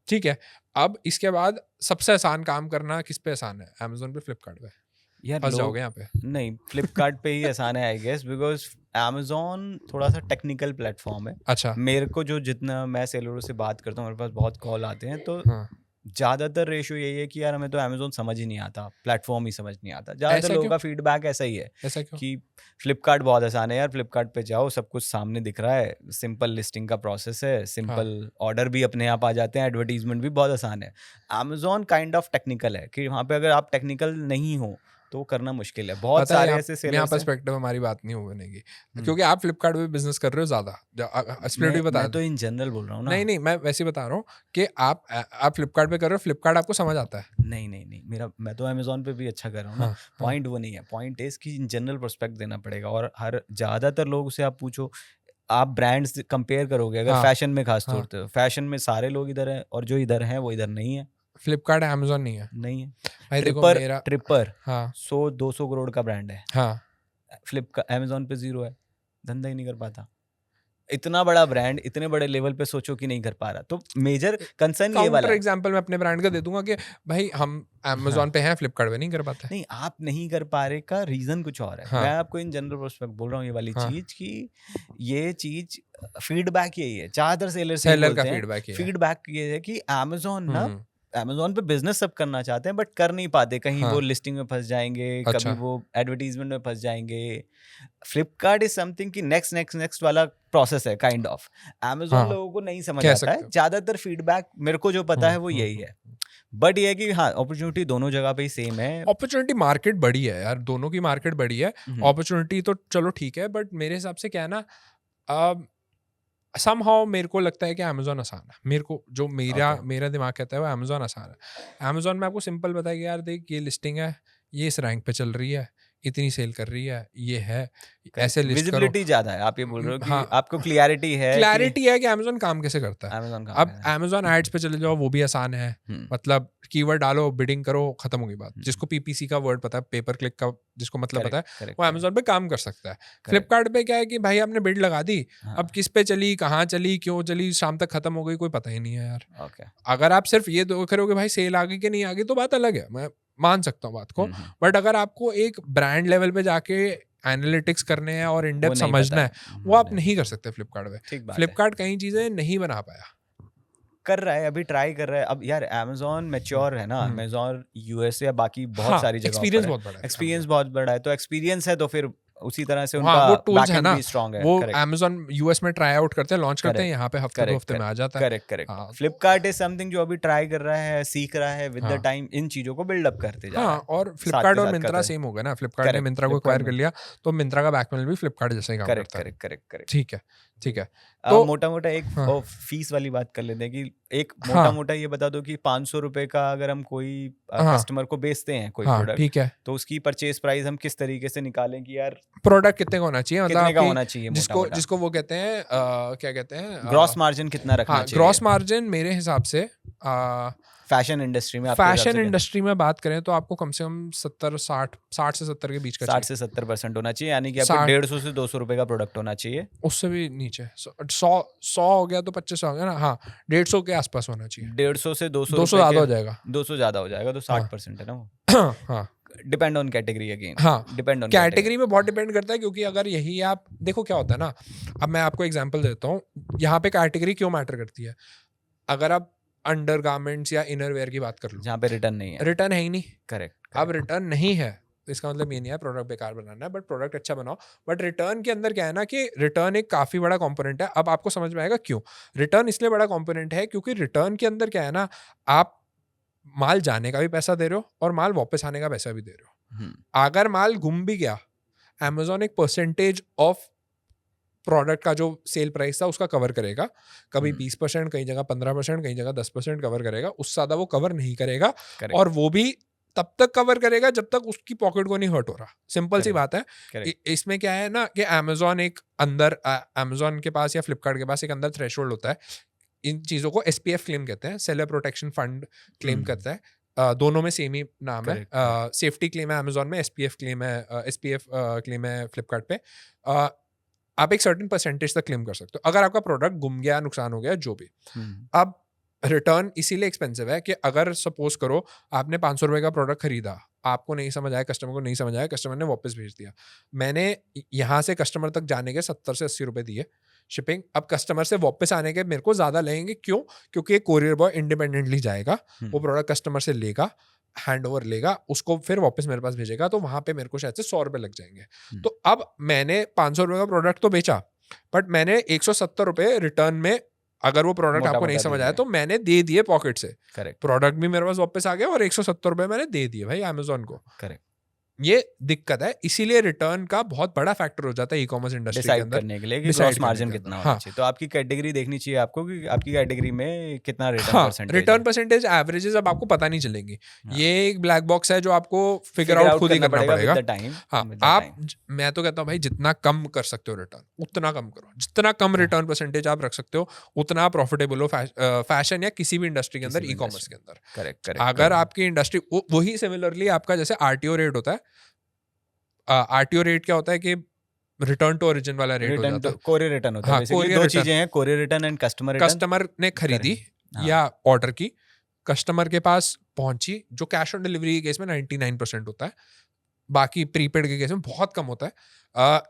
Speaker 1: ठीक है, अब इसके बाद सबसे आसान काम करना किस पे आसान है, अमेजोन पे, फ्लिपकार्ट पे?
Speaker 2: यार
Speaker 1: फंस जाओगे यहाँ पे।
Speaker 2: नहीं, फ्लिपकार्ट पे ही आसान है आई गेस, बिकॉज अमेजोन थोड़ा सा टेक्निकल प्लेटफॉर्म है।
Speaker 1: अच्छा
Speaker 2: मेरे को जो जितना मैं सेलरों से बात करता हूँ, मेरे पास बहुत कॉल आते हैं, तो
Speaker 1: हाँ
Speaker 2: ज़्यादातर रेशियो यही है कि यार हमें तो अमेज़न समझ ही नहीं आता, प्लेटफ़ॉर्म ही समझ नहीं आता। ज़्यादातर
Speaker 1: ऐसा
Speaker 2: लोगों
Speaker 1: क्यों?
Speaker 2: का फीडबैक ऐसा ही है
Speaker 1: ऐसा क्यों?
Speaker 2: कि फ्लिपकार्ट बहुत आसान है यार, फ्लिपकार्ट पे जाओ सब कुछ सामने दिख रहा है, सिंपल लिस्टिंग का प्रोसेस है,
Speaker 1: हाँ,
Speaker 2: सिंपल ऑर्डर भी अपने आप आ जाते हैं, एडवर्टाइज़मेंट भी बहुत आसान है। अमेज़न काइंड ऑफ टेक्निकल है कि वहाँ पे अगर आप टेक्निकल नहीं हो, तो वो करना मुश्किल है। बहुत
Speaker 1: पता है
Speaker 2: सारे
Speaker 1: यहाँ
Speaker 2: ऐसे
Speaker 1: यहाँ
Speaker 2: सेलर्स हैं।
Speaker 1: पर्सपेक्टिव हमारी बात नहीं हो बनेगी,
Speaker 2: हुँ,
Speaker 1: क्योंकि आप फ्लिपकार्ट पे बिजनेस कर रहे हो ज़्यादा। स्प्लिट भी बता
Speaker 2: मैं
Speaker 1: दें।
Speaker 2: तो इन जनरल बोल रहा हूँ
Speaker 1: नहीं
Speaker 2: ना।
Speaker 1: नहीं, मैं वैसे ही बता रहा हूँ कि आप फ्लिपकार्ट पे कर रहे हो, फ्लिपकार्ट आपको समझ आता है।
Speaker 2: नहीं, नहीं, नहीं, मैं तो अमेज़न पे भी अच्छा कर रहा हूँ ना।
Speaker 1: हाँ हाँ
Speaker 2: पॉइंट वो नहीं है, पॉइंट इज़ कि इन जनरल पर्सपेक्ट देना पड़ेगा और हर ज़्यादातर लोगों से आप पूछो, आप ब्रांड्स कंपेयर करोगे अगर
Speaker 1: हाँ
Speaker 2: फैशन में खास तौर
Speaker 1: हाँ।
Speaker 2: पे, फैशन में सारे लोग इधर हैं और जो इधर हैं वो इधर नहीं है,
Speaker 1: फ्लिपकार्ट अमेजोन नहीं है
Speaker 2: नहीं है।
Speaker 1: भाई, देखो
Speaker 2: ट्रिपर
Speaker 1: मेरा।
Speaker 2: ट्रिपर
Speaker 1: हाँ
Speaker 2: 100-200 करोड़ का ब्रांड है।
Speaker 1: हाँ।
Speaker 2: अमेज़न पे ज़ीरो है, धंधा ही नहीं कर पाता। इतना बड़ा ब्रांड इतने बड़े लेवल पे सोचो कि नहीं कर पा रहा, तो मेजर कंसर्न ये वाला
Speaker 1: काउंटर
Speaker 2: है।
Speaker 1: एग्जांपल मैं अपने ब्रांड का दे दूंगा कि भाई हम
Speaker 2: हाँ।
Speaker 1: अमेजोन पे हैं, फ्लिपकार्ट पे नहीं कर पाते।
Speaker 2: नहीं, आप नहीं कर पा रहे का रीज़न कुछ और है। मैं
Speaker 1: हाँ
Speaker 2: आपको इन जनरल पर्सपेक्ट बोल रहा हूँ ये वाली
Speaker 1: हाँ।
Speaker 2: चीज़ कि ये चीज़ फीडबैक यही है। ज़्यादातर सेलर्स यही
Speaker 1: सेलर का
Speaker 2: बोलते हैं,
Speaker 1: फीडबैक ये है।
Speaker 2: फीडबैक ये है कि अमेज़न ना
Speaker 1: हम्म।
Speaker 2: अमेज़न पे बिज़नेस सब करना चाहते हैं बट कर नहीं पाते। कहीं वो
Speaker 1: हाँ।
Speaker 2: लिस्टिंग में फँस जाएँगे, कभी
Speaker 1: अच्छा।
Speaker 2: वो एडवर्टाइज़मेंट में फँस जाएँगे। फ्लिपकार्ट इज़ समथिंग कि नेक्स्ट वाला प्रोसेस है काइंड ऑफ। अमेज़न
Speaker 1: हाँ,
Speaker 2: लोगों को नहीं समझ
Speaker 1: कह
Speaker 2: आता है।
Speaker 1: सकते हो।
Speaker 2: ज़्यादातर फीडबैक मेरे को जो पता है वो यही है। बट ये है कि हाँ, अपॉर्च्युनिटी दोनों जगह पे ही सेम है।
Speaker 1: अपॉर्चुनिटी मार्केट बड़ी है यार, दोनों की मार्केट बड़ी है।
Speaker 2: हुँ,
Speaker 1: अपॉर्चुनिटी तो चलो ठीक है, बट मेरे हिसाब से क्या है ना, समहाउ मेरे को लगता है कि अमेजोन आसान है। मेरे को जो मेरा
Speaker 2: ओके।
Speaker 1: मेरा दिमाग कहता है वो अमेजोन आसान है। अमेजोन में आपको सिंपल बताया कि यार देख, ये लिस्टिंग है, ये इस रैंक पे चल रही है, इतनी सेल कर रही है, ये है, ऐसे
Speaker 2: करेक्ट,
Speaker 1: लिस्ट करो।
Speaker 2: विजिबिलिटी ज़्यादा है। आप ये बोल रहे हो कि
Speaker 1: हाँ,
Speaker 2: आपको क्लैरिटी है कि
Speaker 1: क्लैरिटी है कि अमेज़न काम कैसे करता है।
Speaker 2: अमेज़न काम कर
Speaker 1: अब
Speaker 2: रहा है।
Speaker 1: अमेज़न एड्स पे चले जाओ, वो भी आसान है।
Speaker 2: हुँ,
Speaker 1: मतलब कीवर्ड डालो, बिडिंग करो, खत्म होगी बात।
Speaker 2: हुँ,
Speaker 1: जिसको पीपीसी का वर्ड पता है, पेपर क्लिक का जिसको मतलब पता
Speaker 2: करेक्ट,
Speaker 1: है,
Speaker 2: करेक्ट,
Speaker 1: वो
Speaker 2: करेक्ट,
Speaker 1: अमेज़न पे काम कर सकता है।
Speaker 2: करेक्ट।
Speaker 1: फ्लिपकार्ट पे क्या है कि भाई आपने बिड लगा दी,
Speaker 2: हाँ,
Speaker 1: अब किस पे चली, कहाँ चली, क्यों चली, शाम तक खत्म हो गई, कोई पता ही नहीं है यार।
Speaker 2: ओके।
Speaker 1: अगर आप सिर्फ ये देख रहे हो कि भाई सेल आ गई कि नहीं आ गई, तो बात अलग है, मैं मान सकता हूँ बात को।
Speaker 2: हुँ, हुँ।
Speaker 1: बट अगर आपको एक ब्रांड लेवल पे जाके एनालिटिक्स करने हैं और इन
Speaker 2: वो
Speaker 1: डेप्थ
Speaker 2: नहीं पता
Speaker 1: समझना
Speaker 2: है।
Speaker 1: है, वो आप
Speaker 2: नहीं,
Speaker 1: नहीं कर सकते फ्लिपकार्ट पे।
Speaker 2: ठीक बात है।
Speaker 1: फ्लिपकार्ट कई चीज़ें नहीं बना पाया।
Speaker 2: कर रहा है, अभी ट्राई कर रहा है। अब यार अमेज़न
Speaker 1: हुँ,
Speaker 2: मैच्योर है ना,
Speaker 1: हुँ।
Speaker 2: अमेज़न यूएस या बाकी बहुत
Speaker 1: हाँ,
Speaker 2: सारी जगहों
Speaker 1: एक्सपीरियंस
Speaker 2: पर है।
Speaker 1: बहुत बड़ा है
Speaker 2: एक्सपीरियंस
Speaker 1: अमेज़न
Speaker 2: बहुत बड़ा है, तो एक्सपीरियंस है तो फिर उसी तरह से
Speaker 1: हाँ,
Speaker 2: उनका
Speaker 1: वो टूल्स है
Speaker 2: बैकएंड
Speaker 1: ना,
Speaker 2: भी स्ट्रॉन्ग है।
Speaker 1: वो
Speaker 2: करेक्ट।
Speaker 1: अमेज़न यूएस में ट्राई आउट करते हैं, लॉन्च करते हैं,
Speaker 2: करेक्ट,
Speaker 1: यहाँ पे हफ्ते 2
Speaker 2: करेक्ट,
Speaker 1: हफ्ते में आ जाता है।
Speaker 2: Correct, correct.
Speaker 1: हाँ, तो
Speaker 2: फ्लिपकार्ट इज़ समथिंग जो अभी ट्राई कर रहा है, सीख रहा है, विद द
Speaker 1: हाँ,
Speaker 2: टाइम इन चीज़ों को बिल्ड अप करते जा रहा
Speaker 1: हाँ,
Speaker 2: है।
Speaker 1: और
Speaker 2: साथ
Speaker 1: फ्लिपकार्ट
Speaker 2: के
Speaker 1: और
Speaker 2: साथ
Speaker 1: मिंत्रा
Speaker 2: करता है।
Speaker 1: सेम हो गया ना, फ्लिपकार्ट ने
Speaker 2: करेक्ट,
Speaker 1: मिंत्रा को
Speaker 2: फ्लिपकार्ट
Speaker 1: एक्वायर कर
Speaker 2: में
Speaker 1: लिया, तो मिंत्रा का बैकमैन भी फ्लिपकार्ट जैसा ही काम
Speaker 2: करेक्ट,
Speaker 1: करता है।
Speaker 2: Correct, correct, correct.
Speaker 1: ठीक है, ठीक है। तो
Speaker 2: मोटा-मोटा एक
Speaker 1: हाँ,
Speaker 2: फीस वाली बात कर लेते हैं कि एक
Speaker 1: हाँ,
Speaker 2: मोटा-मोटा ये बता दो कि ₹500 का अगर हम कोई
Speaker 1: हाँ,
Speaker 2: कस्टमर को बेचते हैं कोई
Speaker 1: हाँ,
Speaker 2: प्रोडक्ट,
Speaker 1: ठीक है।
Speaker 2: तो उसकी परचेज़ प्राइस हम किस तरीके से निकालें कि यार
Speaker 1: प्रोडक्ट कितने का होना चाहिए, मतलब
Speaker 2: कितने का
Speaker 1: आपकी
Speaker 2: होना चाहिए
Speaker 1: जिसको
Speaker 2: मोटा-मोटा?
Speaker 1: जिसको वो कहते हैं क्या कहते हैं
Speaker 2: ग्रॉस मार्जिन कितना रखना
Speaker 1: हाँ,
Speaker 2: चाहिए?
Speaker 1: ग्रॉस मार्जिन मेरे हिसाब से
Speaker 2: फैशन इंडस्ट्री में आपके हिसाब
Speaker 1: फैशन
Speaker 2: से क्या?
Speaker 1: इंडस्ट्री में बात करें तो आपको कम से कम 60 से 70 के बीच का
Speaker 2: 60
Speaker 1: चाहिए।
Speaker 2: से 70% होना चाहिए, यानी कि आपको
Speaker 1: 60
Speaker 2: ₹150 से ₹200 का प्रोडक्ट होना चाहिए।
Speaker 1: उससे भी नीचे, 100 हो गया तो 25 हो गया ना। हाँ, 150 के आसपास होना चाहिए।
Speaker 2: 150 से
Speaker 1: ₹200
Speaker 2: ₹200
Speaker 1: ज़्यादा
Speaker 2: के
Speaker 1: हो जाएगा।
Speaker 2: 200 ज़्यादा हो जाएगा तो
Speaker 1: हाँ
Speaker 2: 60% है ना वो?
Speaker 1: हाँ
Speaker 2: डिपेंड ऑन कैटेगरी अगेन,
Speaker 1: हाँ,
Speaker 2: डिपेंड ऑन कैटेगरी।
Speaker 1: कैटेगरी में बहुत डिपेंड करता है, क्योंकि अगर यही आप देखो क्या होता है ना, अब मैं आपको एग्जांपल देता हूँ, यहाँ पे कैटेगरी क्यों मैटर करती है। अगर आप अंडर गारमेंट्स या इनरवेयर की बात कर लो,
Speaker 2: जहाँ पे रिटर्न नहीं है।
Speaker 1: रिटर्न है ही नहीं।
Speaker 2: करेक्ट,
Speaker 1: अब
Speaker 2: करेक्ट।
Speaker 1: रिटर्न नहीं है तो इसका मतलब ये नहीं है प्रोडक्ट बेकार बनाना है, बट प्रोडक्ट अच्छा बनाओ। बट रिटर्न के अंदर क्या है ना कि रिटर्न एक काफी बड़ा कंपोनेंट है। अब आपको समझ में आएगा क्यों रिटर्न इसलिए बड़ा कंपोनेंट है, क्योंकि रिटर्न के अंदर क्या है ना, आप माल जाने का भी पैसा दे रहे हो और माल वापस आने का पैसा भी दे रहे हो।
Speaker 2: हुँ,
Speaker 1: अगर माल गुम भी गया, अमेजोन एक परसेंटेज ऑफ प्रोडक्ट का जो सेल प्राइस था उसका कवर करेगा। कभी
Speaker 2: हुँ,
Speaker 1: 20%, कई जगह 15%, कई जगह 10% कवर करेगा। उससे ज्यादा वो कवर नहीं करेगा,
Speaker 2: करेक्ट,
Speaker 1: और वो भी तब तक कवर करेगा जब तक उसकी पॉकेट को नहीं हर्ट हो रहा। सिंपल सी
Speaker 2: करेक्ट,
Speaker 1: बात है।
Speaker 2: करेक्ट।
Speaker 1: इसमें क्या है ना कि अमेजोन एक अंदर अमेजोन के पास या फ्लिपकार्ट के पास एक अंदर थ्रेशोल्ड होता है। इन चीजों को एसपीएफ क्लेम कहते हैं, सेलर प्रोटेक्शन फंड क्लेम
Speaker 2: हुँ,
Speaker 1: करता है। दोनों में सेम ही नाम है।
Speaker 2: करेक्ट, करेक्ट,
Speaker 1: सेफ्टी क्लेम है अमेजोन में, एसपीएफ क्लेम है फ्लिपकार्ट पे। अ, आप एक सर्टेन परसेंटेज तक क्लेम कर सकते हो अगर आपका प्रोडक्ट गुम गया, नुकसान हो गया, जो भी।
Speaker 2: हुँ,
Speaker 1: अब रिटर्न इसीलिए एक्सपेंसिव है कि अगर सपोज करो आपने ₹500 का प्रोडक्ट खरीदा, आपको नहीं समझ आया, कस्टमर को नहीं समझ आया, कस्टमर ने वापस भेज दिया। मैंने यहाँ से कस्टमर तक जाने के 70 से 80 रुपए दिए, शिपिंग। अब कस्टमर से वापस आने के मेरे को ज़्यादा लगेंगे, क्यों? क्योंकि कोरियर बॉय इंडिपेंडेंटली जाएगा, वो प्रोडक्ट कस्टमर से लेगा, हैंड ओवर लेगा, उसको फिर वापस मेरे पास भेजेगा, तो वहाँ पे मेरे को शायद से 100 रुपये लग जाएंगे। तो अब मैंने 500 रुपये का प्रोडक्ट तो बेचा, बट मैंने 170 रुपये रिटर्न में, अगर वो प्रोडक्ट आपको नहीं समझ आया तो मैंने दे दिए पॉकेट से।
Speaker 2: करेक्ट,
Speaker 1: प्रोडक्ट भी मेरे पास वापस आ गया और 170 रुपये मैंने दे दिए भाई अमेजोन को।
Speaker 2: करेक्ट।
Speaker 1: ये दिक्कत है, इसीलिए रिटर्न का बहुत बड़ा फैक्टर हो जाता है ई कॉमर्स इंडस्ट्री के
Speaker 2: डिसाइड
Speaker 1: अंदर
Speaker 2: करने के लिए कि
Speaker 1: decide
Speaker 2: ग्रॉस
Speaker 1: करने
Speaker 2: मार्जिन
Speaker 1: के
Speaker 2: कितना
Speaker 1: अंदर।
Speaker 2: होना
Speaker 1: हाँ।
Speaker 2: चाहिए। तो आपकी कैटेगरी देखनी चाहिए आपको कि आपकी कैटेगरी में कितना रिटर्न
Speaker 1: हाँ,
Speaker 2: परसेंटेज
Speaker 1: रिटर्न परसेंटेज एवरेजेस अब आपको पता नहीं चलेंगी।
Speaker 2: हाँ।
Speaker 1: ये एक ब्लैक बॉक्स है जो आपको फिगर आउट खुद ही करना पड़ेगा।
Speaker 2: With the time.
Speaker 1: हाँ, मैं तो कहता हूँ भाई जितना कम कर सकते हो रिटर्न उतना कम करो, जितना कम रिटर्न परसेंटेज आप रख सकते हो उतना प्रॉफिटेबल हो फैशन या किसी भी इंडस्ट्री के अंदर, ई कॉमर्स के अंदर।
Speaker 2: करेक्ट,
Speaker 1: अगर आपकी इंडस्ट्री वही सिमिलरली आपका जैसे आरटीओ रेट होता है, आरटीओ रेट क्या होता है कि रिटर्न टू ओरिजिन वाला रेट हो जाता है।
Speaker 2: कोरियर रिटर्न होता है।
Speaker 1: हाँ,
Speaker 2: बेसिकली
Speaker 1: courier
Speaker 2: दो
Speaker 1: return।
Speaker 2: चीजें हैं, courier return and customer return.
Speaker 1: Customer ने खरीदी
Speaker 2: हाँ।
Speaker 1: या ऑर्डर की, कस्टमर के पास पहुंची, जो कैश ऑन डिलीवरी के केस में 99% होता है, बाकी प्रीपेड के केस में बहुत कम होता है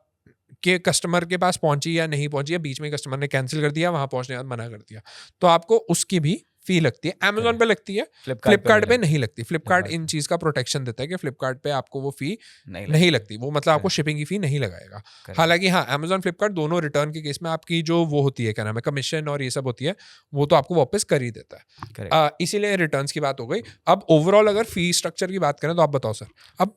Speaker 1: कि कस्टमर के पास पहुंची या नहीं पहुंची, या बीच में कस्टमर ने कैंसिल कर दिया, वहां पहुंचने के बाद मना कर दिया, तो आपको उसकी भी फी लगती है। अमेजोन पे लगती है, फ्लिपकार्ट पे नहीं लगती। फ्लिपकार्ट इन चीज का प्रोटेक्शन देता है कि फ्लिपकार्ट पे आपको वो फी नहीं लगती, वो मतलब आपको शिपिंग की फी नहीं लगाएगा। हालांकि हाँ, अमेजोन फ्लिपकार्ट दोनों रिटर्न के केस में आपकी जो वो होती है, क्या नाम है, कमीशन और ये सब होती है, वो तो आपको वापस कर ही देता है। इसीलिए रिटर्न्स की बात हो गई। अब ओवरऑल अगर फी स्ट्रक्चर की बात करें तो आप बताओ सर, अब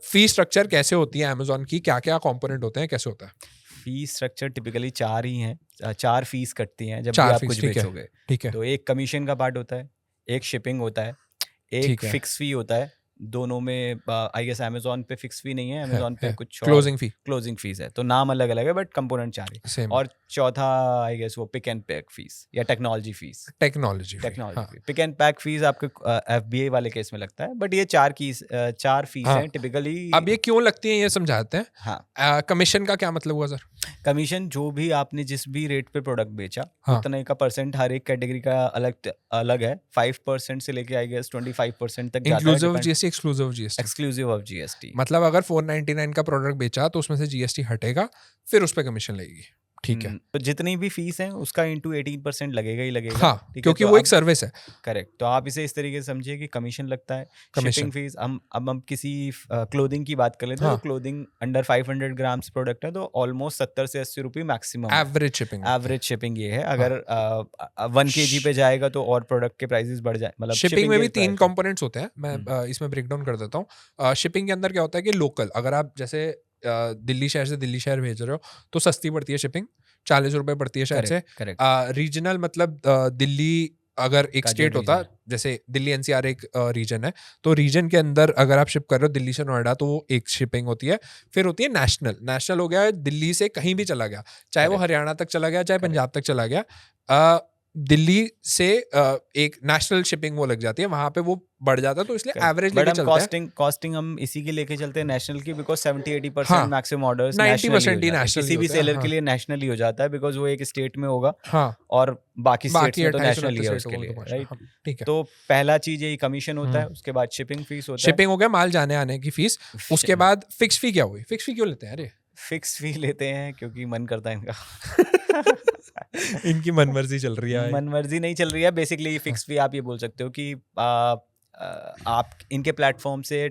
Speaker 1: फी स्ट्रक्चर कैसे होती है अमेजोन की, क्या क्या कॉम्पोनेंट होते हैं, कैसे होता है?
Speaker 2: फी स्ट्रक्चर टिपिकली 4 ही हैं, 4 फीस कटती हैं जब भी
Speaker 1: 4
Speaker 2: आप
Speaker 1: फीस,
Speaker 2: कुछ
Speaker 1: ठीक है,
Speaker 2: बेचोगे।
Speaker 1: ठीक है।
Speaker 2: तो एक कमीशन का पार्ट होता है, एक शिपिंग होता है, एक
Speaker 1: ठीक है।
Speaker 2: फिक्स फी होता है। दोनों में आई गेस अमेजोन पे फिक्स फी नहीं है, अमेजोन पे कुछ
Speaker 1: क्लोजिंग फी,
Speaker 2: क्लोजिंग फीस है, तो नाम अलग अलग है बट कंपोनेंट 4 ही।
Speaker 1: सेम।
Speaker 2: और चौथा आई गेस वो पिक एंड पैक फीस या technology fees.
Speaker 1: Technology
Speaker 2: fee, pick and pack fees आपके एफबीए वाले केस में लगता है, बट ये 4 फीस हैं टिपिकली।
Speaker 1: अब ये क्यों लगती है ये समझाते हैं।
Speaker 2: हाँ,
Speaker 1: कमीशन का क्या मतलब हुआ सर?
Speaker 2: कमीशन जो भी आपने जिस भी रेट पे प्रोडक्ट बेचा,
Speaker 1: हाँ।
Speaker 2: उतने का परसेंट हर एक कैटेगरी का अलग है। 5% से लेके आई गेस 25% तक जाता है।
Speaker 1: Inclusive GST, exclusive GST?
Speaker 2: Exclusive of GST.
Speaker 1: मतलब अगर 499 का प्रोडक्ट बेचा तो उसमें से जीएसटी हटेगा, फिर उस पर कमीशन लगेगी, ठीक है।
Speaker 2: तो जितनी भी फीस है उसका इंटू 18% लगेगा ही लगेगा।
Speaker 1: हाँ, क्योंकि वो एक सर्विस है।
Speaker 2: करेक्ट। तो आप इसे इस तरीके से समझिए कि कमीशन लगता है, शिपिंग फीस। हम किसी क्लोथिंग की बात कर लेते हैं। तो क्लोथिंग अंडर 500 ग्राम्स प्रोडक्ट है तो ऑलमोस्ट 70 से 80 रुपये मैक्सिमम एवरेज शिपिंग ये है। अगर 1 kg पे जाएगा तो और प्रोडक्ट के प्राइसेस बढ़ जाए। मतलब
Speaker 1: शिपिंग में भी 3 कंपोनेंट्स होते हैं, मैं इसमें ब्रेक डाउन कर देता हूँ। शिपिंग के अंदर क्या होता है कि लोकल, अगर आप जैसे दिल्ली शहर से दिल्ली शहर भेज रहे हो तो सस्ती पड़ती है शिपिंग, 40 रुपए पड़ती है शायद से। रीजनल मतलब दिल्ली अगर एक स्टेट होता, जैसे दिल्ली एनसीआर एक रीजन है, तो रीजन के अंदर अगर आप शिप कर रहे हो दिल्ली से नोएडा तो वो एक शिपिंग होती है। फिर होती है नेशनल हो गया, दिल्ली से कहीं भी चला गया, चाहे वो हरियाणा तक चला गया, चाहे पंजाब तक चला गया, दिल्ली से एक नेशनल शिपिंग वो लग जाती है, वहां पे वो बढ़ जाता है, तो इसलिए एवरेज लेके चलते हैं।
Speaker 2: कॉस्टिंग हम इसी के लेके चलते हैं नेशनल की, because 70-80% maximum orders
Speaker 1: 90% he national.
Speaker 2: किसी भी सेलर के लिए नेशनल ही हो जाता है, बिकॉज वो एक स्टेट में होगा।
Speaker 1: हाँ,
Speaker 2: और बाकी स्टेट्स में तो नेशनल ही है उसके लिए, राइट?
Speaker 1: ठीक है।
Speaker 2: तो पहला चीज यही कमीशन होता है, उसके बाद शिपिंग फीस होता है।
Speaker 1: शिपिंग हो गया, माल जाने आने की फीस। उसके बाद फिक्स फी क्या हुई? फिक्स फी क्यों लेते हैं? अरे
Speaker 2: फिक्स फी लेते हैं क्योंकि मन करता है इनका।
Speaker 1: इनकी मनमर्जी चल रही है।
Speaker 2: मनमर्जी नहीं चल रही है, बेसिकली फिक्स फी आप ये बोल सकते हो कि आप इनके प्लेटफॉर्म से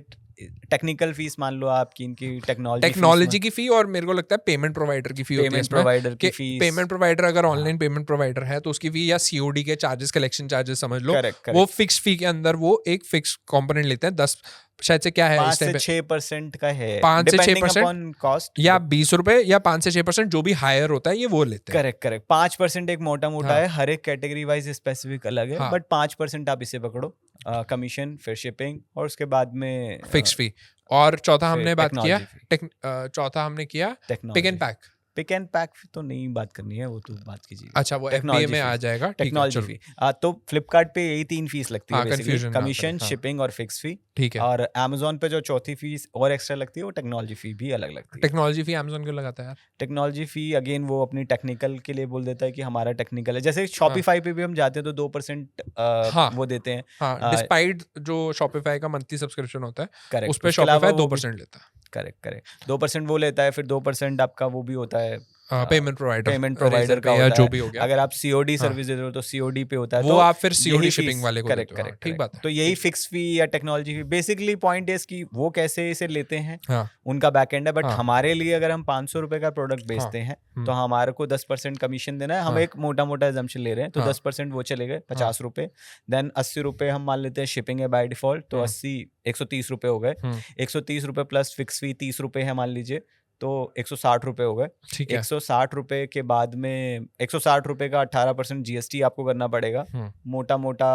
Speaker 2: टेक्निकल फीस मान लो आपकी, इनकी टेक्नोलॉजी
Speaker 1: की फी, और मेरे को लगता है पेमेंट प्रोवाइडर की फी होती है।
Speaker 2: पेमेंट प्रोवाइडर की फीस,
Speaker 1: पेमेंट प्रोवाइडर अगर ऑनलाइन पेमेंट प्रोवाइडर है तो उसकी फी, या सीओडी के चार्जेस, कलेक्शन चार्जेस समझ लो, वो फिक्स फी के अंदर वो एक फिक्स कंपोनेंट लेते हैं। 10 शायद से क्या है
Speaker 2: 5 से 6% का है,
Speaker 1: 5 से 6%
Speaker 2: कॉस्ट,
Speaker 1: या 20 रुपए, या 5 से 6% जो भी हायर होता है ये वो लेते हैं।
Speaker 2: करेक्ट। 5% एक मोटा मोटा है, हर एक कैटेगरी वाइज स्पेसिफिक अलग है, बट 5% आप इसे पकड़ो कमीशन, फिर शिपिंग, और उसके बाद में
Speaker 1: फिक्स फी। और चौथा हमने बात किया चौथा हमने किया pick and pack.
Speaker 2: Pick and pack तो नहीं बात करनी है, वो तो बात कीजिए।
Speaker 1: अच्छा, वो एफबीए में आ जाएगा,
Speaker 2: टेक्नोलॉजी फी। तो फ्लिपकार्ट पे यही 3 फीस लगती है बेसिकली, कमीशन, शिपिंग और फिक्स फी,
Speaker 1: ठीक है।
Speaker 2: और अमेजोन पे जो चौथी फीस और एक्स्ट्रा लगती है वो टेक्नोलॉजी फी भी अलग लगती है।
Speaker 1: टेक्नोलॉजी फी अमेजोन क्यों लगाता है यार?
Speaker 2: टेक्नोलॉजी फी अगेन वो अपनी टेक्निकल के लिए बोल देता है कि हमारा टेक्निकल है। जैसे शॉपिफाई पे भी हम जाते हैं तो 2% वो देते हैं,
Speaker 1: डिस्पाइट जो शॉपिफाई का मंथली सब्सक्रिप्शन होता है,
Speaker 2: करेक्ट,
Speaker 1: उस पे शॉपिफाई 2% लेता है।
Speaker 2: करेक्ट 2% वो लेता है, फिर 2% आपका वो भी होता है
Speaker 1: पेमेंट प्रोवाइडर,
Speaker 2: पेमेंट प्रोवाइडर का
Speaker 1: या
Speaker 2: होता
Speaker 1: जो
Speaker 2: है।
Speaker 1: भी हो गया,
Speaker 2: अगर आप सीओडी
Speaker 1: हाँ।
Speaker 2: सर्विस दे रहे हो तो सीओडी पे होता है,
Speaker 1: वो
Speaker 2: तो
Speaker 1: आप फिर सीओडी
Speaker 2: यही
Speaker 1: शिपिंग
Speaker 2: फीस,
Speaker 1: वाले को
Speaker 2: करेक्ट
Speaker 1: देते हो। हाँ,
Speaker 2: करेक्ट
Speaker 1: ठीक बात है।
Speaker 2: तो यही
Speaker 1: ठीक।
Speaker 2: फिक्स फी या technology fee, basically point is कि वो कैसे इसे लेते हैं,
Speaker 1: हाँ
Speaker 2: उनका बैकएंड है। बट
Speaker 1: हाँ
Speaker 2: हमारे लिए अगर हम 500 रुपए का प्रोडक्ट
Speaker 1: हाँ
Speaker 2: बेचते हैं
Speaker 1: हम्म,
Speaker 2: तो हमारे को 10% कमीशन देना है। हम
Speaker 1: हाँ
Speaker 2: एक मोटा मोटा एजम्पशन ले रहे हैं, तो
Speaker 1: हाँ
Speaker 2: 10% वो चले गए,
Speaker 1: हाँ
Speaker 2: 50 रुपए। देन 80 रुपए हम मान लेते हैं शिपिंग है बाय डिफॉल्ट, तो 130 रुपए हो गए। 130 रुपए प्लस फिक्स फी 30 रुपए है मान लीजिए, तो 160 रुपए हो गए।
Speaker 1: ठीक है।
Speaker 2: 160 रुपए के बाद में 160 रुपए का 18% जीएसटी आपको करना पड़ेगा। मोटा मोटा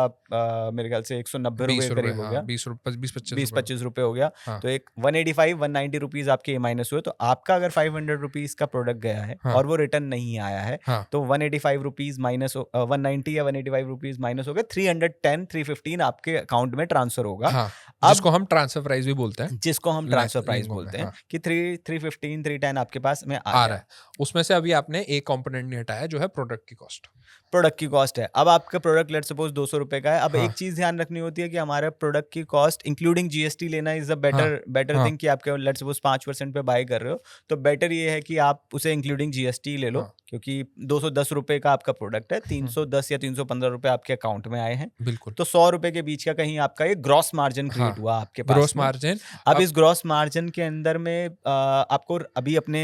Speaker 2: मेरे ख्याल से 190 रुपए
Speaker 1: 20
Speaker 2: के
Speaker 1: रुपए,
Speaker 2: करीब हो
Speaker 1: हाँ,
Speaker 2: गया,
Speaker 1: 20-25
Speaker 2: रुपए हो गया।
Speaker 1: हाँ।
Speaker 2: तो एक 190 रुपीज आपके माइनस हुए। तो आपका अगर 500 रुपीज का प्रोडक्ट गया है
Speaker 1: हाँ।
Speaker 2: और वो रिटर्न नहीं आया है,
Speaker 1: हाँ
Speaker 2: तो 185 रुपीज माइनस 190 या 185 रुपीज माइनस हो गए, 310 315 आपके अकाउंट में ट्रांसफर होगा।
Speaker 1: हाँ,
Speaker 2: अब
Speaker 1: जिसको हम ट्रांसफर प्राइस भी बोलते हैं,
Speaker 2: जिसको हम ट्रांसफर प्राइस
Speaker 1: लिंगो में,
Speaker 2: बोलते हैं,
Speaker 1: हाँ।
Speaker 2: कि 315 310 आपके पास में
Speaker 1: आ
Speaker 2: आ
Speaker 1: रहा
Speaker 2: गया।
Speaker 1: है। उसमें से अभी आपने एक कंपोनेंट नहीं हटाया जो है प्रोडक्ट की कॉस्ट।
Speaker 2: प्रोडक्ट की कॉस्ट है। अब आपका प्रोडक्ट लेट सपोज 200 रुपए का है। अब
Speaker 1: हाँ।
Speaker 2: एक चीज ध्यान रखनी होती है कि हमारे प्रोडक्ट की कॉस्ट इंक्लूडिंग जीएसटी लेना इज अ
Speaker 1: हाँ,
Speaker 2: बेटर
Speaker 1: हाँ।
Speaker 2: थिंग, कि आपके लेट सपोज 5% पे बाय कर रहे हो, तो बेटर ये है कि आप उसे इंक्लूडिंग जीएसटी ले लो।
Speaker 1: हाँ।
Speaker 2: क्योंकि 210 रुपए का आपका प्रोडक्ट है, 310 या 315 रुपए आपके अकाउंट में आए हैं,
Speaker 1: बिल्कुल।
Speaker 2: तो 100 रुपए के बीच का कहीं आपका एक ग्रॉस मार्जिन क्रिएट
Speaker 1: हाँ,
Speaker 2: हुआ आपके पास
Speaker 1: ग्रोस
Speaker 2: में।
Speaker 1: मार्जिन।
Speaker 2: अब इस ग्रॉस मार्जिन के अंदर में आपको अभी अपने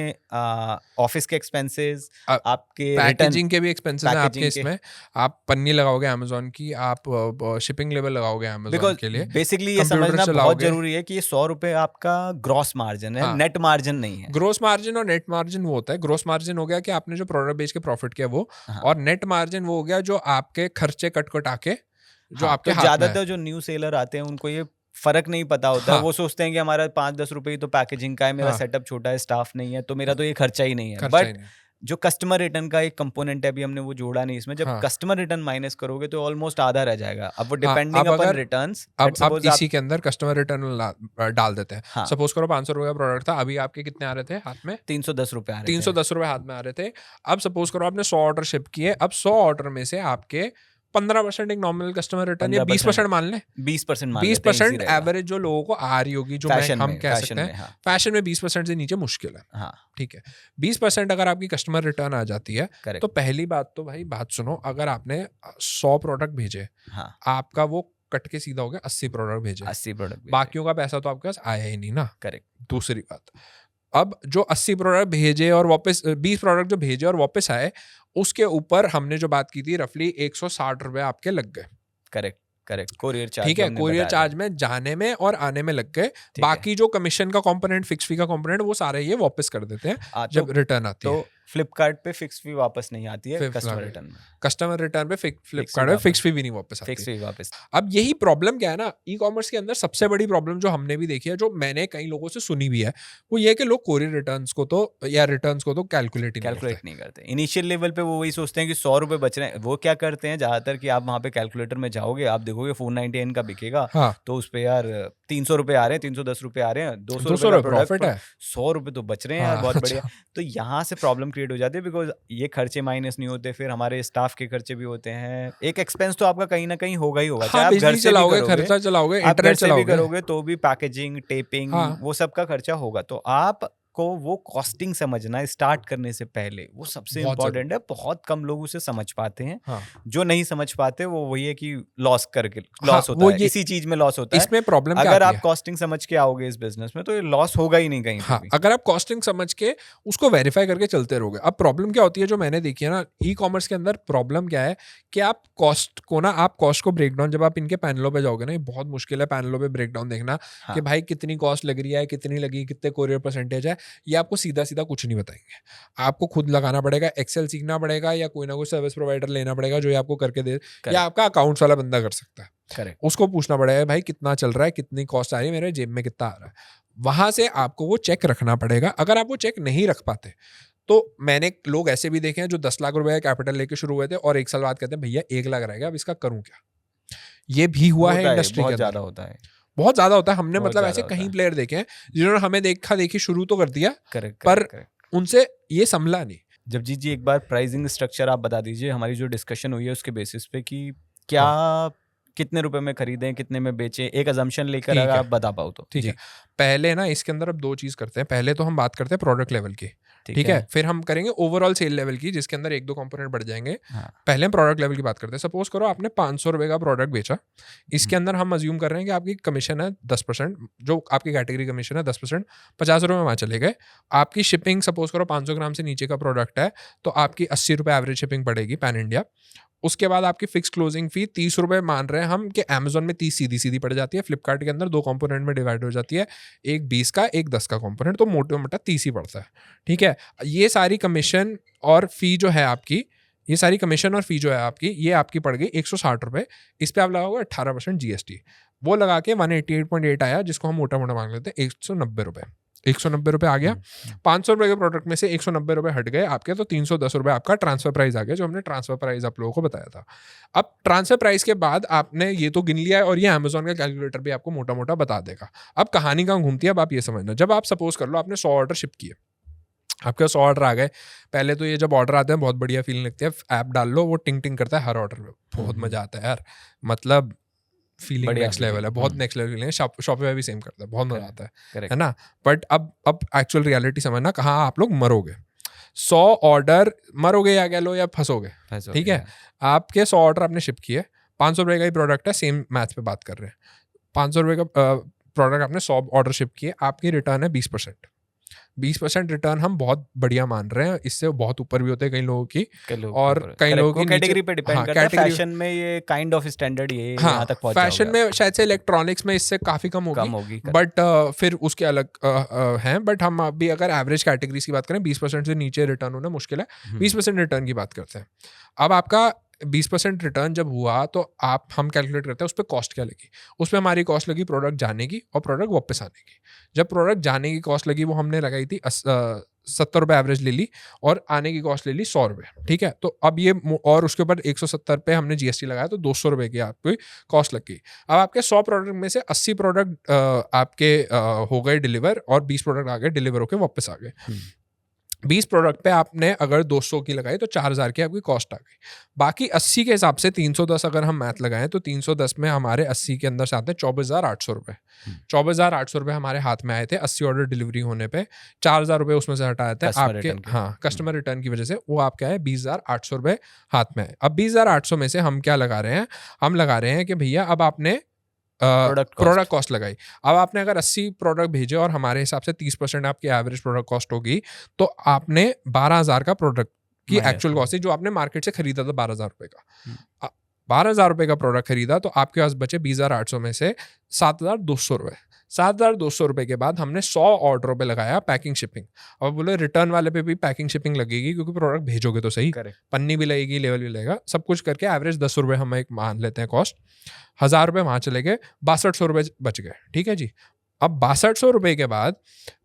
Speaker 2: ऑफिस के एक्सपेंसेस,
Speaker 1: अब
Speaker 2: आपके रिटर्न,
Speaker 1: पैकेजिंग के भी एक्सपेंसेस हैं आपके
Speaker 2: पैकेजिंग के,
Speaker 1: इसमें। आप पन्नी लगाओगे अमेजोन की, आप शिपिंग लेवल लगाओगे अमेजोन
Speaker 2: बिकॉज
Speaker 1: के लिए,
Speaker 2: बेसिकली ये
Speaker 1: कंप्यूटर
Speaker 2: समझना बहुत
Speaker 1: चलाओगे।
Speaker 2: जरूरी है कि ये 100 रुपए आपका ग्रॉस मार्जिन है,
Speaker 1: हाँ।
Speaker 2: नेट मार्जिन नहीं है।
Speaker 1: ग्रोस मार्जिन और नेट मार्जिन वो होता है। ग्रोस मार्जिन हो गया कि आपने जो प्रोडक्ट बेच के प्रॉफिट किया वो,
Speaker 2: हाँ।
Speaker 1: और नेट मार्जिन वो हो गया जो आपके खर्चे कट कटा के जो
Speaker 2: हाँ,
Speaker 1: आपके
Speaker 2: तो
Speaker 1: हाथ में है।
Speaker 2: ज्यादातर जो न्यू सेलर आते हैं उनको ये फर्क नहीं पता होता है।
Speaker 1: हाँ।
Speaker 2: वो सोचते हैं कि हमारा 5-10 रुपए ही तो पैकेजिंग का है, मेरा
Speaker 1: हाँ।
Speaker 2: सेटअप छोटा है, स्टाफ नहीं है, तो मेरा तो ये खर्चा ही नहीं है।
Speaker 1: खर्चा ही
Speaker 2: बट
Speaker 1: नहीं।
Speaker 2: जो कस्टमर रिटर्न का एक कंपोनेंट है, अभी हमने वो जोड़ा नहीं इसमें। जब
Speaker 1: हाँ।
Speaker 2: कस्टमर रिटर्न माइनस करोगे तो ऑलमोस्ट आधा रह जाएगा। अब वो
Speaker 1: हाँ,
Speaker 2: डिपेंडिंग
Speaker 1: अब
Speaker 2: अपन
Speaker 1: अगर-
Speaker 2: रिटर्न्स,
Speaker 1: अब इसी के अंदर कस्टमर रिटर्न डाल देते हैं।
Speaker 2: हाँ।
Speaker 1: सपोज करो 500 रुपए का प्रोडक्ट था, अभी आपके कितने आ रहे थे हाथ में?
Speaker 2: 310 रुपए आ रहे थे।
Speaker 1: 310 रुपए हाथ में आ रहे थे। अब सपोज करो आपने 100 ऑर्डर शिप किए, अब 100 ऑर्डर में से आपके 15% एक नॉर्मल कस्टमर रिटर्न, या 20% मान लें,
Speaker 2: 20% मान
Speaker 1: 20% एवरेज जो लोगों को आ रही होगी, जो हम कह सकते हैं
Speaker 2: हाँ।
Speaker 1: फैशन में 20% से नीचे मुश्किल है।
Speaker 2: हाँ,
Speaker 1: ठीक है, 20% अगर आपकी कस्टमर रिटर्न आ जाती है,
Speaker 2: करेक्ट।
Speaker 1: तो पहली बात तो भाई बात सुनो, अगर आपने 100 प्रोडक्ट भेजे,
Speaker 2: हाँ,
Speaker 1: आपका वो कट के सीधा हो गया 80 प्रोडक्ट भेजे,
Speaker 2: 80 प्रोडक्ट,
Speaker 1: बाकियों का पैसा तो आपके पास आया ही नहीं ना।
Speaker 2: करेक्ट।
Speaker 1: दूसरी बात, अब जो 80 प्रोडक्ट भेजे और वापस 20 प्रोडक्ट जो भेजे और वापस आए, उसके ऊपर हमने जो बात की थी रफली 160 रुपए आपके लग गए।
Speaker 2: Correct correct, courier charge.
Speaker 1: ठीक है, कोरियर चार्ज में जाने में और आने में लग गए। बाकी जो कमीशन का कंपोनेंट, फिक्स फी का कंपोनेंट, वो सारे ये वापस कर देते हैं जब रिटर्न आती है।
Speaker 2: तो फ्लिपकार्ट पे फिक्स फी वापस नहीं आती है, कस्टमर रिटर्न में।
Speaker 1: कस्टमर रिटर्न पे फ्लिपकार्ट में फिक्स फी भी नहीं वापस आती।
Speaker 2: फिक्स फी वापस।
Speaker 1: अब यही प्रॉब्लम क्या है ना, ई कॉमर्स के अंदर सबसे बड़ी प्रॉब्लम जो हमने भी देखी है, जो मैंने कई लोगों से सुनी भी है, वो ये है कि लोग कोरियर रिटर्न्स को तो या रिटर्न्स को तो कैलकुलेट
Speaker 2: नहीं करते। इनिशियल लेवल पे वो वही सोचते हैं कि 100 रुपए बच रहे हैं। वो क्या करते हैं ज्यादातर कि आप वहाँ पे कैलकुलेटर में जाओगे, आप देखोगे 499 का बिकेगा,
Speaker 1: हाँ।
Speaker 2: तो उस पे यार 300 रुपए आ रहे हैं, 310 रुपए आ रहे हैं, 200 रुपए
Speaker 1: प्रॉफिट है,
Speaker 2: 100 रुपए तो बच रहे हैं यार, बहुत बढ़िया। तो यहाँ से प्रॉब्लम क्रिएट हो जाती है, बिकॉज ये खर्चे माइनस नहीं होते, फिर हमारे स्टाफ के खर्चे भी होते हैं। एक एक्सपेंस तो आपका कहीं ना कहीं होगा ही होगा, चाहे आप घर से
Speaker 1: चलाओगे, खर्चा चलाओगे, इंटरनेट
Speaker 2: से भी करोगे तो भी पैकेजिंग, टेपिंग, वो सब का खर्चा होगा। तो आप को वो कॉस्टिंग समझना स्टार्ट करने से पहले वो सबसे इम्पोर्टेंट है। बहुत कम लोग उसे समझ पाते हैं।
Speaker 1: हाँ।
Speaker 2: जो नहीं समझ पाते वो वही है कि लॉस होता है, इसी चीज में लॉस होता है।
Speaker 1: इसमें प्रॉब्लम
Speaker 2: अगर आप कॉस्टिंग समझ के आओगे इस बिजनेस में, तो ये लॉस होगा ही नहीं कहीं।
Speaker 1: हाँ, अगर आप कॉस्टिंग समझ के उसको वेरीफाई करके चलते रहोगे। अब प्रॉब्लम क्या होती है जो मैंने देखी है ना ई कॉमर्स के अंदर, प्रॉब्लम क्या है कि आप कॉस्ट को ब्रेक डाउन, जब आप इनके पैनलों पे जाओगे ना, ये बहुत मुश्किल है पैनलों पे ब्रेक डाउन देखना कि भाई कितनी कॉस्ट लग रही है, कितनी लगी, कितने कोरियर परसेंटेज है। ये आपको सीधा कुछ नहीं बताएंगे, आपको खुद लगाना पड़ेगा, एक्सेल सीखना पड़ेगा, या कोई ना कोई सर्विस प्रोवाइडर लेना पड़ेगा जो आपको करके दे, या आपका अकाउंट्स वाला बंदा कर सकता है।
Speaker 2: करेक्ट।
Speaker 1: उसको पूछना पड़ेगा भाई कितना चल रहा है, कितनी कॉस्ट आ रही है, मेरे जेब में कितना आ रहा है। वहां से आपको वो चेक रखना पड़ेगा। अगर आप वो चेक नहीं रख पाते, तो मैंने लोग ऐसे भी देखे हैं जो 10 लाख रुपए का कैपिटल लेके शुरू हुए थे और 1 साल बाद कहते हैं भैया 1 लाख रहेगा, अब इसका करूं क्या। ये भी हुआ है इंडस्ट्री के अंदर,
Speaker 2: ज्यादा होता है,
Speaker 1: बहुत ज्यादा होता है। हमने मतलब ऐसे कहीं प्लेयर देखे हैं जिन्होंने हमें देखी शुरू तो कर दिया, पर उनसे ये संभला नहीं।
Speaker 2: जगजीत जी, एक बार प्राइसिंग स्ट्रक्चर आप बता दीजिए, हमारी जो डिस्कशन हुई है उसके बेसिस पे, कि क्या कितने रुपए में खरीदें, कितने में बेचें, एक अजम्पशन लेकर अगर आप बता पाओ तो।
Speaker 1: ठीक है, पहले ना इसके अंदर अब 2 चीज करते हैं। पहले तो हम बात करते हैं प्रोडक्ट लेवल की, ठीक है। फिर हम करेंगे ओवरऑल सेल लेवल की, जिसके अंदर 1-2 कंपोनेंट बढ़ जाएंगे।
Speaker 2: हाँ।
Speaker 1: पहले हम प्रोडक्ट लेवल की बात करते हैं। सपोज करो आपने 500 रुपए का प्रोडक्ट बेचा, इसके अंदर हम अज्यूम कर रहे हैं कि आपकी कमीशन है 10%, जो आपकी कैटेगरी कमीशन है 10%, 50 रुपये वहाँ चले गए। आपकी शिपिंग सपोज करो 500 ग्राम से नीचे का प्रोडक्ट है तो आपकी 80 रुपये एवरेज शिपिंग पड़ेगी पैन इंडिया। उसके बाद आपकी फिक्स क्लोजिंग फी 30 रुपये मान रहे हैं हम कि अमेजोन में 30 सीधी सीधी पड़ जाती है, फ्लिपकार्ट के अंदर 2 कंपोनेंट में डिवाइड हो जाती है, एक 20 का एक 10 का कंपोनेंट, तो मोटे मोटा 30 ही पड़ता है। ठीक है। ये सारी कमीशन और फी जो है आपकी, ये सारी कमीशन और फी जो है आपकी, ये आपकी पड़ गई 160 रुपये। इस पर आप लगाओगे 18% GST, वो लगा के 188.8 आया, जिसको हम मोटा मोटा मांग लेते हैं 190 रुपये। 190 रुपये आ गया। 500 रुपये के प्रोडक्ट में से 190 रुपये हट गए आपके, तो 310 रुपये आपका ट्रांसफर प्राइस आ गया, जो हमने ट्रांसफर प्राइस आप लोगों को बताया था। अब ट्रांसफर प्राइस के बाद आपने ये तो गिन लिया है, और ये अमेजोन का कैलकुलेटर भी आपको मोटा मोटा बता देगा। अब कहानी कहाँ घूमती है, अब आप ये समझना। जब आप सपोज कर लो आपने 100 ऑर्डर शिप किए, आपके 100 ऑर्डर आ गए। पहले तो ये जब ऑर्डर आते हैं बहुत बढ़िया फीलिंग लगती है, ऐप डाल लो वो टिंग टिंग करता है हर ऑर्डर में, बहुत मजा आता है यार, मतलब फीलिंग नेक्स्ट लेवल है, बहुत नेक्स्ट लेवल फीलिंग है। शॉपिफाई भी सेम करता है, बहुत मजा आता है ना। बट अब एक्चुअल रियलिटी समझना, कहाँ आप लोग मरोगे। 100 ऑर्डर मरोगे या कह लो या फंसोगे, ठीक है। आपके 100 ऑर्डर आपने शिप किए, 500 रुपये का ही प्रोडक्ट है, सेम मैथ्स पे बात कर रहे हैं। 500 रुपये का प्रोडक्ट आपने 100 ऑर्डर शिप किए, आपकी रिटर्न है 20%। 20% रिटर्न हम बहुत बढ़िया मान रहे हैं, इससे बहुत ऊपर भी होते हैं कई लोगों की, और कई लोगों की
Speaker 2: कैटेगरी पे डिपेंड करता है। फैशन में ये काइंड ऑफ स्टैंडर्ड ये यहाँ तक पहुंच जाओगे।
Speaker 1: फैशन में शायद से इलेक्ट्रॉनिक्स में इससे काफी कम होगी, बट फिर उसके अलग हैं। बट हम अभी अगर एवरेज कैटेगरीज की बात करें, 20% से नीचे रिटर्न होना मुश्किल है, 20% रिटर्न की बात करते हैं। अब आपका 20% रिटर्न जब हुआ तो हम कैलकुलेट करते हैं उस पर कॉस्ट क्या लगी। उस पर हमारी कॉस्ट लगी प्रोडक्ट जाने की और प्रोडक्ट वापस आने की। जब प्रोडक्ट जाने की कॉस्ट लगी वो हमने लगाई थी 70 रुपये एवरेज ले ली, और आने की कॉस्ट ले ली 100 रुपये, ठीक है। तो अब ये, और उसके ऊपर 170 पे हमने GST लगाया, तो 200 रुपये की आपकी कॉस्ट लग गई। अब आपके 100 प्रोडक्ट में से 80 प्रोडक्ट आपके हो गए डिलीवर, और 20 प्रोडक्ट आ गए डिलीवर होकर वापस आ गए। 20 प्रोडक्ट पे आपने अगर 200 की लगाई तो 4000 की आपकी कॉस्ट आ गई। बाकी 80 के हिसाब से 310 अगर हम मैथ लगाएं तो 310 में हमारे 80 के अंदर से आते हैं 24,800 रुपये। 24,800 रुपये हमारे हाथ में आए थे 80 ऑर्डर डिलीवरी होने पे। 4,000 रुपये उसमें से हटा देते हैं आपके, हाँ, कस्टमर रिटर्न की वजह से, वो आपका है 20,800 रुपये हाथ में आए। अब 20,800 में से हम क्या लगा रहे हैं, हम लगा रहे हैं कि भैया अब आपने प्रोडक्ट कॉस्ट लगाई। अब आपने अगर 80 प्रोडक्ट भेजे और हमारे हिसाब से 30% आपकी एवरेज प्रोडक्ट कॉस्ट होगी, तो आपने 12,000 का प्रोडक्ट की एक्चुअल कॉस्ट है, जो आपने मार्केट से खरीदा था 12,000 रुपये का। 12,000 रुपये का प्रोडक्ट खरीदा तो आपके पास बचे 20,800 में से 7,200 रुपये। 7,200 रुपये के बाद हमने 100 ऑर्डरों पे लगाया पैकिंग शिपिंग। अब बोले रिटर्न वाले पे भी पैकिंग शिपिंग लगेगी, क्योंकि प्रोडक्ट भेजोगे तो सही, पन्नी भी लगेगी, लेवल भी लगेगा, सब कुछ करके एवरेज 10 रुपये हम एक मान लेते हैं कॉस्ट। 1,000 रुपये वहाँ चले गए, 6200 रुपये बच गए, ठीक है जी। अब 6200 रुपये के बाद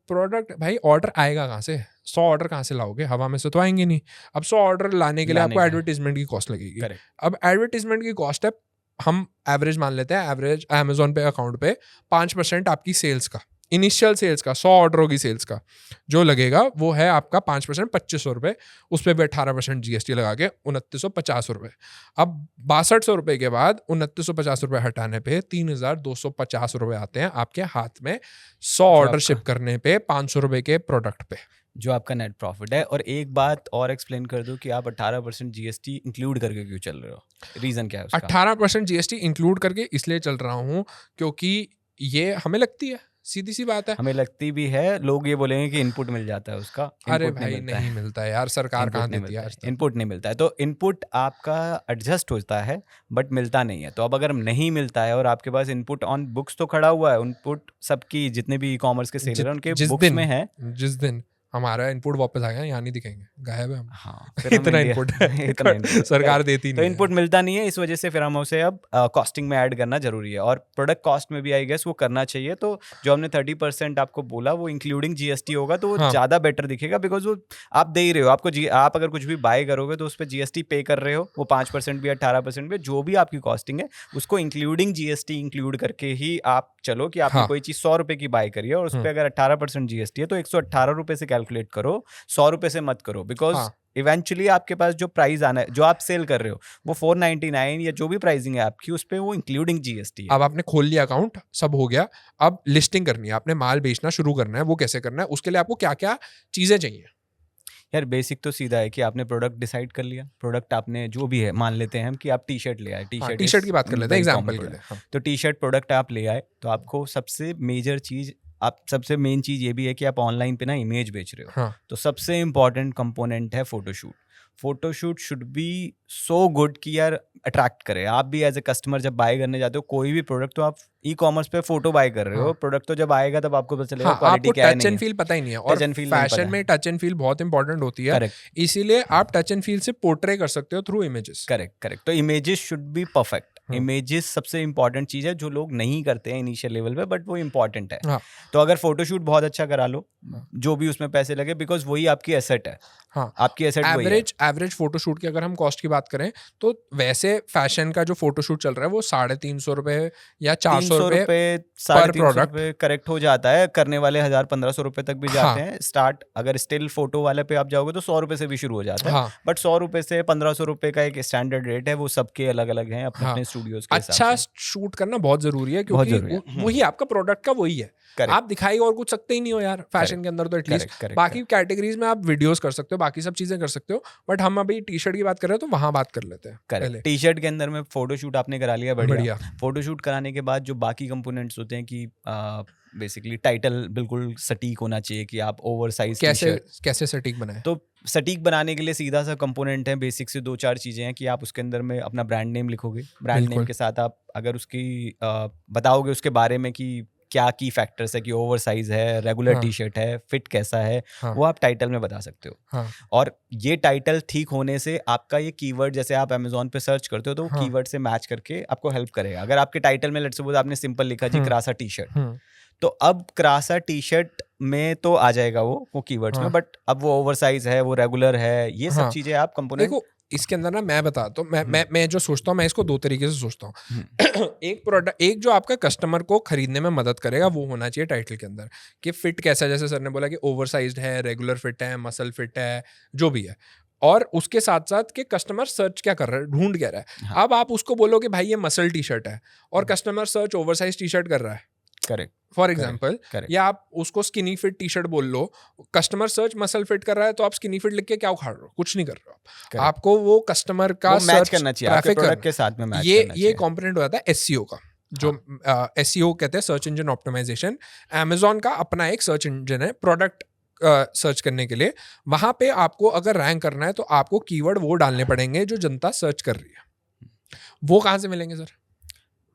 Speaker 1: प्रोडक्ट, भाई ऑर्डर आएगा कहाँ से? 100 ऑर्डर कहाँ से लाओगे? हवा में से तो आएंगे नहीं। अब 100 ऑर्डर लाने के लिए आपको एडवर्टीजमेंट की कॉस्ट लगेगी। अब एडवर्टीजमेंट की कॉस्ट है, हम एवरेज मान लेते हैं, एवरेज अमेजोन पे अकाउंट पे 5% आपकी सेल्स का, इनिशियल सेल्स का, 100 ऑर्डरों की सेल्स का जो लगेगा वो है आपका 5%, 2500 रुपये। उस पर भी 18% GST लगा के 2,950 रुपये। अब 6200 रुपये के बाद 2,950 रुपये हटाने पे 3,250 रुपये आते हैं आपके हाथ में 100 ऑर्डर शिप करने पे 500 रुपये के प्रोडक्ट पे,
Speaker 2: जो आपका नेट प्रॉफिट है। और एक बात और एक्सप्लेन कर दो कि आप 18% GST इंक्लूड करके क्यों चल रहे हो, रीजन क्या है उसका?
Speaker 1: 18% GST इंक्लूड करके इसलिए चल रहा हूँ क्योंकि ये हमें लगती है, सीधी सी बात है,
Speaker 2: हमें लगती भी है। लोग ये बोलेंगे कि इनपुट मिल जाता है उसका।
Speaker 1: अरे भाई नहीं मिलता है यार, सरकार कहाँ देती है?
Speaker 2: इनपुट नहीं मिलता है, तो इनपुट आपका एडजस्ट होता है बट मिलता नहीं है। तो अब अगर नहीं मिलता है और आपके पास इनपुट ऑन बुक्स तो खड़ा हुआ है, इनपुट सबकी जितने भी ई-कॉमर्स के सेलर हैं उनके बुक्स में है।
Speaker 1: जिस दिन हमारा इनपुट वापस आ गया, यहाँ नहीं दिखेंगे, गायब है हम।
Speaker 2: हाँ,
Speaker 1: इतना इनपुट है, सरकार देती नहीं
Speaker 2: तो इनपुट मिलता नहीं है, इस वजह से फिर हम उसे अब कॉस्टिंग में ऐड करना जरूरी है। और प्रोडक्ट कॉस्ट में भी आई गेस वो करना चाहिए। तो जो हमने 30% आपको बोला वो इंक्लूडिंग GST होगा, तो वो ज़्यादा बेटर दिखेगा, बिकॉज वो आप दे ही रहे हो। आपको आप अगर कुछ भी बाय करोगे तो उस पर GST पे कर रहे हो, वो 5% भी 18% भी, जो भी आपकी कॉस्टिंग है उसको इंक्लूडिंग GST इंक्लूड करके ही आप चलो। कि आपने कोई चीज़ 100 रुपये की बाय करी है और उस पर अगर 18% GST है तो 118 रुपये से कैलकुलेट करो, 100 रुपये से मत करो। बिकॉज इवेंचुअली आपके पास जो प्राइस आना है, जो आप सेल कर रहे हो वो 499 या जो भी प्राइसिंग है आपकी, उस पे वो इंक्लूडिंग GST है।
Speaker 1: अब आपने खोल लिया अकाउंट, सब हो गया, अब लिस्टिंग करनी है, आपने माल बेचना शुरू करना है। वो कैसे करना है? उसके लिए आपको क्या क्या चीजें चाहिए?
Speaker 2: यार बेसिक तो सीधा है कि आपने प्रोडक्ट डिसाइड कर लिया, प्रोडक्ट आपने जो भी है, मान लेते हैं हम कि आप टी शर्ट ले आए,
Speaker 1: हाँ,
Speaker 2: टी
Speaker 1: टी शर्ट की बात कर लेते हैं एग्जाम्पल के लिए। हाँ,
Speaker 2: तो टी शर्ट प्रोडक्ट आप ले आए, तो आपको सबसे मेजर चीज, आप सबसे मेन चीज ये भी है कि आप ऑनलाइन पे ना इमेज बेच रहे हो,
Speaker 1: हाँ,
Speaker 2: तो सबसे इंपॉर्टेंट कंपोनेंट है photoshoot. Photoshoot should be so good कि यार अट्रैक्ट करे। आप भी एज ए कस्टमर जब बाय करने जाते हो कोई भी प्रोडक्ट, तो आप ई कॉमर्स पे फोटो बाय कर रहे हो,
Speaker 1: हाँ,
Speaker 2: प्रोडक्ट तो जब आएगा तब आपको पता चलेगा
Speaker 1: हाँ,
Speaker 2: क्वालिटी
Speaker 1: आपको
Speaker 2: क्या है
Speaker 1: टच
Speaker 2: नहीं
Speaker 1: एंड
Speaker 2: है।
Speaker 1: फील पता ही नहीं है, और
Speaker 2: टच एंड फील नहीं
Speaker 1: फैशन
Speaker 2: पता
Speaker 1: में
Speaker 2: है।
Speaker 1: टच एंड फील बहुत इंपॉर्टेंट होती है,
Speaker 2: करेक्ट
Speaker 1: इसीलिए आप टच एंड फील से पोर्ट्रे कर सकते हो थ्रू इमेजेस।
Speaker 2: Correct correct. तो इमेजेस शुड बी परफेक्ट।
Speaker 1: हाँ।
Speaker 2: इमेजेस सबसे इंपॉर्टेंट चीज है जो लोग नहीं करते हैं इनिशियल लेवल पे, बट वो इंपॉर्टेंट है।
Speaker 1: हाँ,
Speaker 2: तो अगर फोटोशूट बहुत अच्छा करा लो,
Speaker 1: हाँ।
Speaker 2: जो भी उसमें पैसे लगे, बिकॉज वही आपकी एसेट है,
Speaker 1: हाँ,
Speaker 2: आपकी एसेट वही है।
Speaker 1: एवरेज फोटोशूट की अगर हम कॉस्ट की बात करें तो वैसे फैशन का जो फोटोशूट चल रहा है वो 350 रुपए या 400
Speaker 2: 300
Speaker 1: रुपए
Speaker 2: रुपए, 350
Speaker 1: product।
Speaker 2: रुपए करेक्ट हो जाता है, करने वाले 1000-1500 रुपए तक भी
Speaker 1: हाँ।
Speaker 2: जाते हैं स्टार्ट। अगर स्टिल फोटो वाले पे आप जाओगे तो 100 रुपए से भी शुरू हो जाता है,
Speaker 1: हाँ,
Speaker 2: बट 100 रुपए से 1500 रुपए का एक स्टैंडर्ड रेट है, वो सबके अलग अलग हैं अपने
Speaker 1: हाँ।
Speaker 2: अपने स्टूडियोज के हिसाब
Speaker 1: अच्छा
Speaker 2: से।
Speaker 1: शूट करना बहुत जरूरी है,
Speaker 2: बहुत
Speaker 1: क्योंकि
Speaker 2: जरूरी है।
Speaker 1: वही आपका प्रोडक्ट का वही है।
Speaker 2: Correct.
Speaker 1: आप दिखाई और कुछ सकते ही नहीं हो यार फैशन के अंदर, तो एटलीस्ट
Speaker 2: Correct, correct,
Speaker 1: बाकी कैटेगरीज में आप वीडियोस कर सकते हो, बाकी सब चीजें कर सकते हो, बट हम अभी टी शर्ट की बात कर रहे हैं तो वहां बात कर लेते हैं
Speaker 2: करेक्ट।
Speaker 1: पहले।
Speaker 2: टी शर्ट के अंदर में फोटोशूट आपने करा लिया, बढ़िया।
Speaker 1: बढ़िया।
Speaker 2: फोटोशूट कराने के बाद जो बाकी कंपोनेंट्स होते हैं कि बेसिकली टाइटल बिल्कुल सटीक होना चाहिए, कि आप ओवर साइज
Speaker 1: कैसे सटीक बनाए?
Speaker 2: तो सटीक बनाने के लिए सीधा सा कंपोनेंट है, बेसिक से 2-4 चीजें हैं कि आप उसके अंदर में अपना ब्रांड नेम लिखोगे। ब्रांड नेम
Speaker 1: बिल्कुल।
Speaker 2: के साथ आप अगर उसकी बताओगे उसके बारे में कि क्या की फैक्टर्स है, कि ओवर साइज है, रेगुलर
Speaker 1: हाँ।
Speaker 2: टी शर्ट है, फिट कैसा है,
Speaker 1: हाँ।
Speaker 2: वो आप टाइटल में बता सकते हो।
Speaker 1: हाँ,
Speaker 2: और ये टाइटल ठीक होने से आपका ये कीवर्ड, जैसे आप अमेज़न पे सर्च करते हो तो वो
Speaker 1: हाँ।
Speaker 2: कीवर्ड से मैच करके आपको हेल्प करेगा। अगर आपके टाइटल में लेट्स सपोज आपने सिंपल लिखा जी क्रासा टी शर्ट, तो अब क्रासा टी शर्ट में तो आ जाएगा वो कीवर्ड्स में,
Speaker 1: हाँ।
Speaker 2: बट अब वो ओवर साइज है, वो रेगुलर है, ये सब
Speaker 1: हाँ।
Speaker 2: चीजें आप कंपोनेंट।
Speaker 1: देखो इसके अंदर ना मैं बताता हूँ, मैं जो सोचता हूँ, मैं इसको दो तरीके से सोचता हूँ। एक प्रोडक्ट, एक जो आपका कस्टमर को खरीदने में मदद करेगा वो होना चाहिए टाइटल के अंदर, कि फिट कैसा है, जैसे सर ने बोला कि ओवर साइज्ड है, रेगुलर फिट है, मसल फिट है, जो भी है। और उसके साथ साथ कि कस्टमर सर्च क्या कर रहा है, ढूंढ क्या रहा है।
Speaker 2: हाँ।
Speaker 1: अब आप उसको बोलो कि भाई ये मसल टी शर्ट है, और customer search over size T shirt कर रहा है
Speaker 2: करेक्ट
Speaker 1: फॉर एग्जाम्पल,
Speaker 2: करेक्ट।
Speaker 1: या आप उसको स्किनी फिट टी शर्ट बोल लो, कस्टमर सर्च मसल फिट कर रहा है, तो आप स्किनी फिट लिख के क्या उखाड़ रहे हो, कुछ नहीं कर रहे हो आप।
Speaker 2: Correct.
Speaker 1: आपको वो कस्टमर का
Speaker 2: वो मैच
Speaker 1: सर्च
Speaker 2: करना चाहिए, आपके
Speaker 1: ट्रैफिक
Speaker 2: प्रोडक्ट के साथ में मैच
Speaker 1: ये
Speaker 2: करना चाहिए।
Speaker 1: कंपोनेंट हो जाता है एसईओ का, जो एसईओ कहते हैं, सर्च इंजन ऑप्टिमाइजेशन। अमेजोन का अपना एक सर्च इंजन है प्रोडक्ट सर्च करने के लिए। वहां पे आपको अगर रैंक करना है तो आपको कीवर्ड वो डालने पड़ेंगे जो जनता सर्च कर रही है। वो कहाँ से मिलेंगे सर?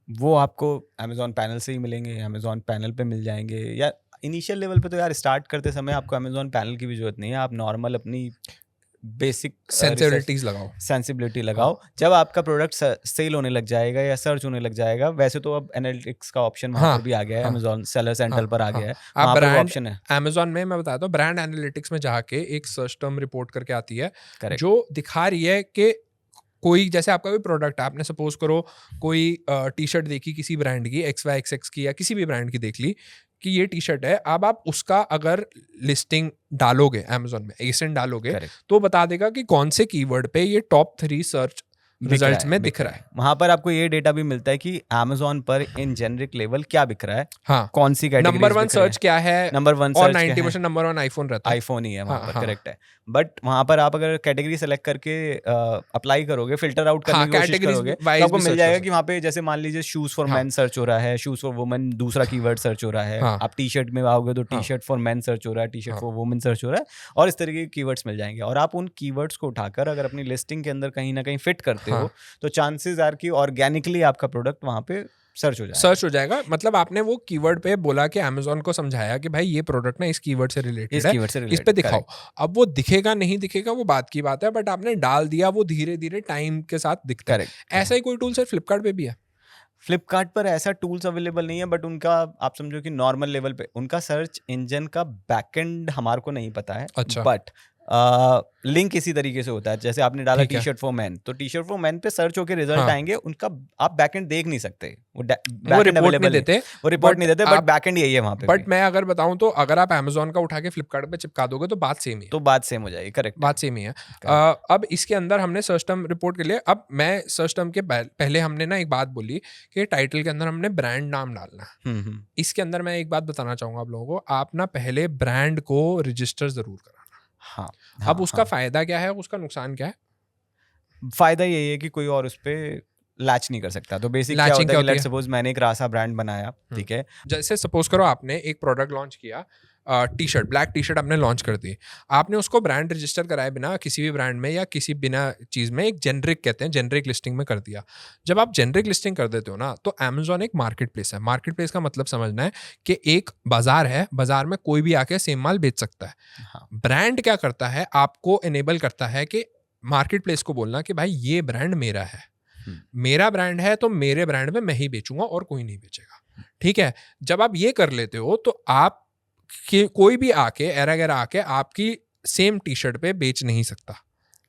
Speaker 2: वो आपको अमेज़न पैनल से ही मिलेंगे, अमेज़न पैनल पे मिल जाएंगे, या इनिशियल लेवल पे तो यार स्टार्ट करते समय आपको अमेज़न पैनल की भी जरूरत नहीं है। आप नॉर्मल अपनी बेसिक
Speaker 1: सेंसिबिलिटीज लगाओ,
Speaker 2: सेंसिबिलिटी लगाओ। जब आपका प्रोडक्ट सेल होने लग जाएगा या सर्च होने लग जाएगा, वैसे तो अब एनालिटिक्स का ऑप्शन वहाँ पर भी आ गया है, अमेज़न सेलर सेंटर पर आ गया है,
Speaker 1: आप
Speaker 2: वहाँ पर
Speaker 1: ब्रांड
Speaker 2: ऑप्शन है।
Speaker 1: अमेजोन में मैं बताता हूँ, ब्रांड एनालिटिक्स में जाके एक सर्च टर्म रिपोर्ट करके आती है
Speaker 2: करेक्ट।
Speaker 1: जो दिखा रही है कि कोई, जैसे आपका कोई प्रोडक्ट है, आपने सपोज करो कोई टी शर्ट देखी किसी ब्रांड की, XYXX की या किसी भी ब्रांड की देख ली कि ये टी शर्ट है। अब आप उसका अगर लिस्टिंग डालोगे अमेजोन में, एसिन डालोगे,
Speaker 2: करेक्ट।
Speaker 1: तो बता देगा कि कौन से कीवर्ड पे ये टॉप 3 सर्च रिजल्ट्स में दिख रहा है।
Speaker 2: वहां पर आपको ये डेटा भी मिलता है कि अमेज़न पर इन जेनरिक लेवल क्या बिक रहा है,
Speaker 1: हाँ,
Speaker 2: कौन सी कैटेगरीज
Speaker 1: नंबर 1 सर्च क्या है,
Speaker 2: नंबर 1
Speaker 1: और
Speaker 2: सर्च
Speaker 1: 90% नंबर 1 आईफोन रहता है।
Speaker 2: आईफोन ही है वहाँ
Speaker 1: हाँ,
Speaker 2: पर,
Speaker 1: हाँ।
Speaker 2: करेक्ट है। बट वहाँ पर आप अगर कैटेगरी सेलेक्ट करके अप्लाई करोगे, फिल्टर आउट करने
Speaker 1: हाँ,
Speaker 2: की कोशिश
Speaker 1: categories
Speaker 2: करोगे,
Speaker 1: wise
Speaker 2: तो आपको
Speaker 1: भी
Speaker 2: मिल
Speaker 1: search
Speaker 2: जाएगा
Speaker 1: कर
Speaker 2: कि वहाँ पे जैसे मान लीजिए शूज फॉर
Speaker 1: हाँ।
Speaker 2: मेन सर्च हो रहा है, शूज फॉर वुमेन दूसरा कीवर्ड सर्च हो रहा है।
Speaker 1: हाँ।
Speaker 2: आप टी शर्ट में आओगे तो T shirt for main search हो रहा है, टी शर्ट
Speaker 1: हाँ।
Speaker 2: फॉर वुमेन सर्च हो रहा है, और इस तरीके के कीवर्ड्स मिल जाएंगे। और आप उन कीवर्ड्स को उठाकर अगर अपनी लिस्टिंग के अंदर कहीं ना कहीं फिट करते हो, तो चांसेस आर कि ऑर्गेनिकली आपका प्रोडक्ट वहाँ पे सर्च हो
Speaker 1: जाएगा। मतलब आपने वो कीवर्ड पे बोला कि अमेजोन को समझाया कि भाई ये प्रोडक्ट ना इस कीवर्ड से रिलेटेड है, इस पे दिखाओ। अब वो दिखेगा नहीं दिखेगा वो बात की बात है, बट आपने डाल दिया, वो धीरे धीरे टाइम के साथ दिखता है। ऐसा ही कोई टूल सर फ्लिपकार्ट पे भी है?
Speaker 2: फ्लिपकार्ट पर ऐसा टूल्स अवेलेबल नहीं है, बट उनका आप समझो कि नॉर्मल लेवल पे उनका सर्च इंजन का बैकएंड हमारे को नहीं पता है।
Speaker 1: अच्छा।
Speaker 2: बट लिंक इसी तरीके से होता है, जैसे आपने डाला
Speaker 1: ठीक है।
Speaker 2: टी शर्ट फॉर मैन, तो टी शर्ट फॉर मैन पे सर्च होकर रिजल्ट
Speaker 1: हाँ।
Speaker 2: आएंगे, उनका आप बैकएंड देख नहीं सकते, वो
Speaker 1: रिपोर्ट नहीं देते,
Speaker 2: वो रिपोर्ट नहीं देते, बट
Speaker 1: आप-
Speaker 2: बैकएंड यही है वहाँ पे।
Speaker 1: बट मैं अगर बताऊं तो अगर आप अमेजोन का उठा के फ्लिपकार्ट पे चिपका दोगे तो बात सेम ही है।
Speaker 2: तो बात सेम हो जाएगी, करेक्ट।
Speaker 1: बात सेम ही है। अब इसके अंदर हमने सर्च टर्म रिपोर्ट के लिए, अब मैं सर्च टर्म के पहले हमने ना एक बात बोली कि टाइटल के अंदर हमने ब्रांड नाम डालना है। इसके अंदर मैं एक बात बताना चाहूंगा आप लोगों को, आप ना पहले ब्रांड को रजिस्टर जरूर कराना।
Speaker 2: हाँ
Speaker 1: अब उसका फायदा क्या है, उसका नुकसान क्या है?
Speaker 2: फायदा यही है कि कोई और उस पे लैच नहीं कर सकता। तो बेसिक क्या
Speaker 1: लैचिंग
Speaker 2: होता
Speaker 1: क्या
Speaker 2: है कि
Speaker 1: होती
Speaker 2: लेट्स
Speaker 1: है?
Speaker 2: सपोज मैंने एक रासा ब्रांड बनाया, ठीक है,
Speaker 1: जैसे सपोज करो आपने एक प्रोडक्ट लॉन्च किया, T shirt, black T shirt आपने लॉन्च कर दी, आपने उसको ब्रांड रजिस्टर कराए बिना किसी भी ब्रांड में या किसी बिना चीज़ में एक जेनरिक कहते हैं, जेनरिक लिस्टिंग में कर दिया। जब आप जेनरिक लिस्टिंग कर देते हो ना, तो अमेजोन एक मार्केट प्लेस है। मार्केट प्लेस का मतलब समझना है कि एक बाजार है, बाजार में कोई भी आके सेम माल बेच सकता है।
Speaker 2: हाँ
Speaker 1: ब्रांड क्या करता है, आपको एनेबल करता है कि मार्केट प्लेस को बोलना कि भाई ये ब्रांड मेरा है, मेरा ब्रांड है, तो मेरे ब्रांड में मैं ही बेचूंगा और कोई नहीं बेचेगा। ठीक है, जब आप ये कर लेते हो तो आप कोई भी आके एरा गैरा आके आपकी सेम टी शर्ट पे बेच नहीं सकता।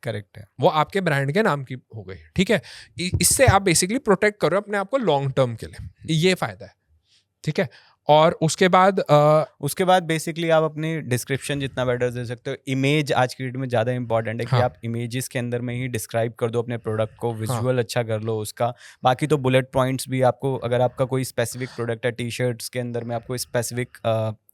Speaker 2: करेक्ट है।
Speaker 1: वो आपके ब्रांड के नाम की हो गई। ठीक है, इससे आप बेसिकली प्रोटेक्ट करो अपने आप को लॉन्ग टर्म के लिए, ये फायदा है। ठीक है, और उसके बाद
Speaker 2: बेसिकली आप अपनी डिस्क्रिप्शन जितना बेटर दे सकते हो। इमेज आज की डेट में ज़्यादा इंपॉर्टेंट है कि
Speaker 1: हाँ,
Speaker 2: आप इमेजेस के अंदर में ही डिस्क्राइब कर दो अपने प्रोडक्ट को,
Speaker 1: हाँ,
Speaker 2: विजुअल अच्छा कर लो उसका। बाकी तो बुलेट पॉइंट्स भी आपको, अगर आपका कोई स्पेसिफिक प्रोडक्ट है, टी शर्ट्स के अंदर में आपको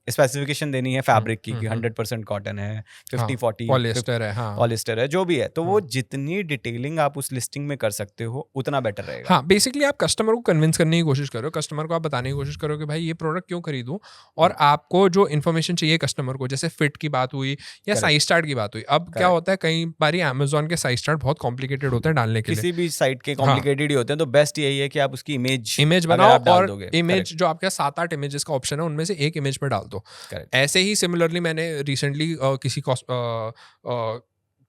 Speaker 2: स्पेसिफिकेशन देनी है फैब्रिक की कि 100% कॉटन है, 50-40
Speaker 1: पॉलिएस्टर है, हाँ,
Speaker 2: पॉलिस्टर है, जो भी है, तो वो जितनी डिटेलिंग आप उस लिस्टिंग में कर सकते हो उतना बेटर रहेगा।
Speaker 1: हाँ, बेसिकली आप कस्टमर को कन्विंस करने की कोशिश करो, कस्टमर को आप बताने की कोशिश करो कि भाई ये प्रोडक्ट क्यों खरीदूं, और आपको जो इन्फॉर्मेशन चाहिए कस्टमर को, जैसे फिट की बात हुई या साइज चार्ट की बात हुई। अब क्या होता है, कई बारी अमेजोन के साइज चार्ट बहुत कॉम्प्लिकेटेड होते हैं डालने के लिए,
Speaker 2: किसी भी साइट के कॉम्प्लिकेटेड ही होते हैं, तो बेस्ट यही है कि आप उसकी इमेज
Speaker 1: बनाओ
Speaker 2: आप डाल
Speaker 1: और
Speaker 2: दोगे।
Speaker 1: इमेज जो आपके 7-8 इमेजेस का ऑप्शन है उनमें से एक इमेज में डाल दो। ऐसे ही सिमिलरली मैंने रिसेंटली किसी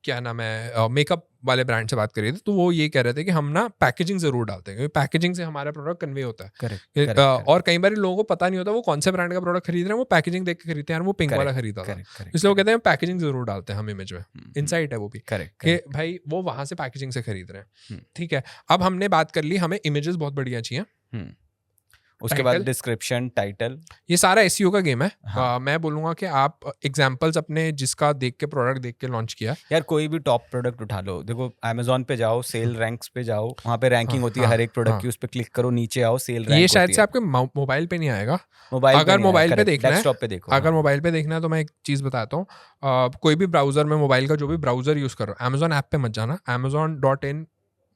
Speaker 1: क्या नाम है, मेकअप वाले ब्रांड से बात करी थी, तो वो ये कह रहे थे कि हम ना पैकेजिंग जरूर डालते हैं, क्योंकि पैकेजिंग से हमारा प्रोडक्ट कन्वे होता है।
Speaker 2: करेक्ट।
Speaker 1: और कई बार लोगों को पता नहीं होता वो कौन से ब्रांड का प्रोडक्ट खरीद रहे हैं, वो पैकेजिंग देख के खरीदते हैं, यार वो पिंक वाला खरीदा था, इसलिए वो कहते हैं पैकेजिंग जरूर डालते हैं हम इमेज में। इनसाइट है वो भी कि भाई वो वहां से पैकेजिंग से खरीद रहे हैं। ठीक है, अब हमने बात कर ली, हमें इमेजेस बहुत बढ़िया चाहिए,
Speaker 2: उसके बाद डिस्क्रिप्शन, टाइटल,
Speaker 1: ये सारा एसईओ का गेम है। मैं बोलूंगा कि आप एग्जांपल्स अपने जिसका देख के प्रोडक्ट देख के लॉन्च किया,
Speaker 2: यार कोई भी टॉप प्रोडक्ट उठा लो, देखो अमेजोन पे जाओ, सेल रैंक्स पे जाओ, वहाँ पे रैंकिंग होती है हर एक प्रोडक्ट की, उस पे क्लिक करो, नीचे आओ, सेल रैंक
Speaker 1: ये शायद
Speaker 2: होती
Speaker 1: से
Speaker 2: है।
Speaker 1: आपके मोबाइल पे नहीं आएगा,
Speaker 2: अगर
Speaker 1: मोबाइल पे देखना है,
Speaker 2: डेस्कटॉप पे देखो।
Speaker 1: अगर मोबाइल पे देखना है तो मैं एक चीज बताता हूँ, कोई भी ब्राउजर में मोबाइल का जो भी ब्राउजर यूज कर रहा है, अमेजोन ऐप पे मत जाना, amazon.in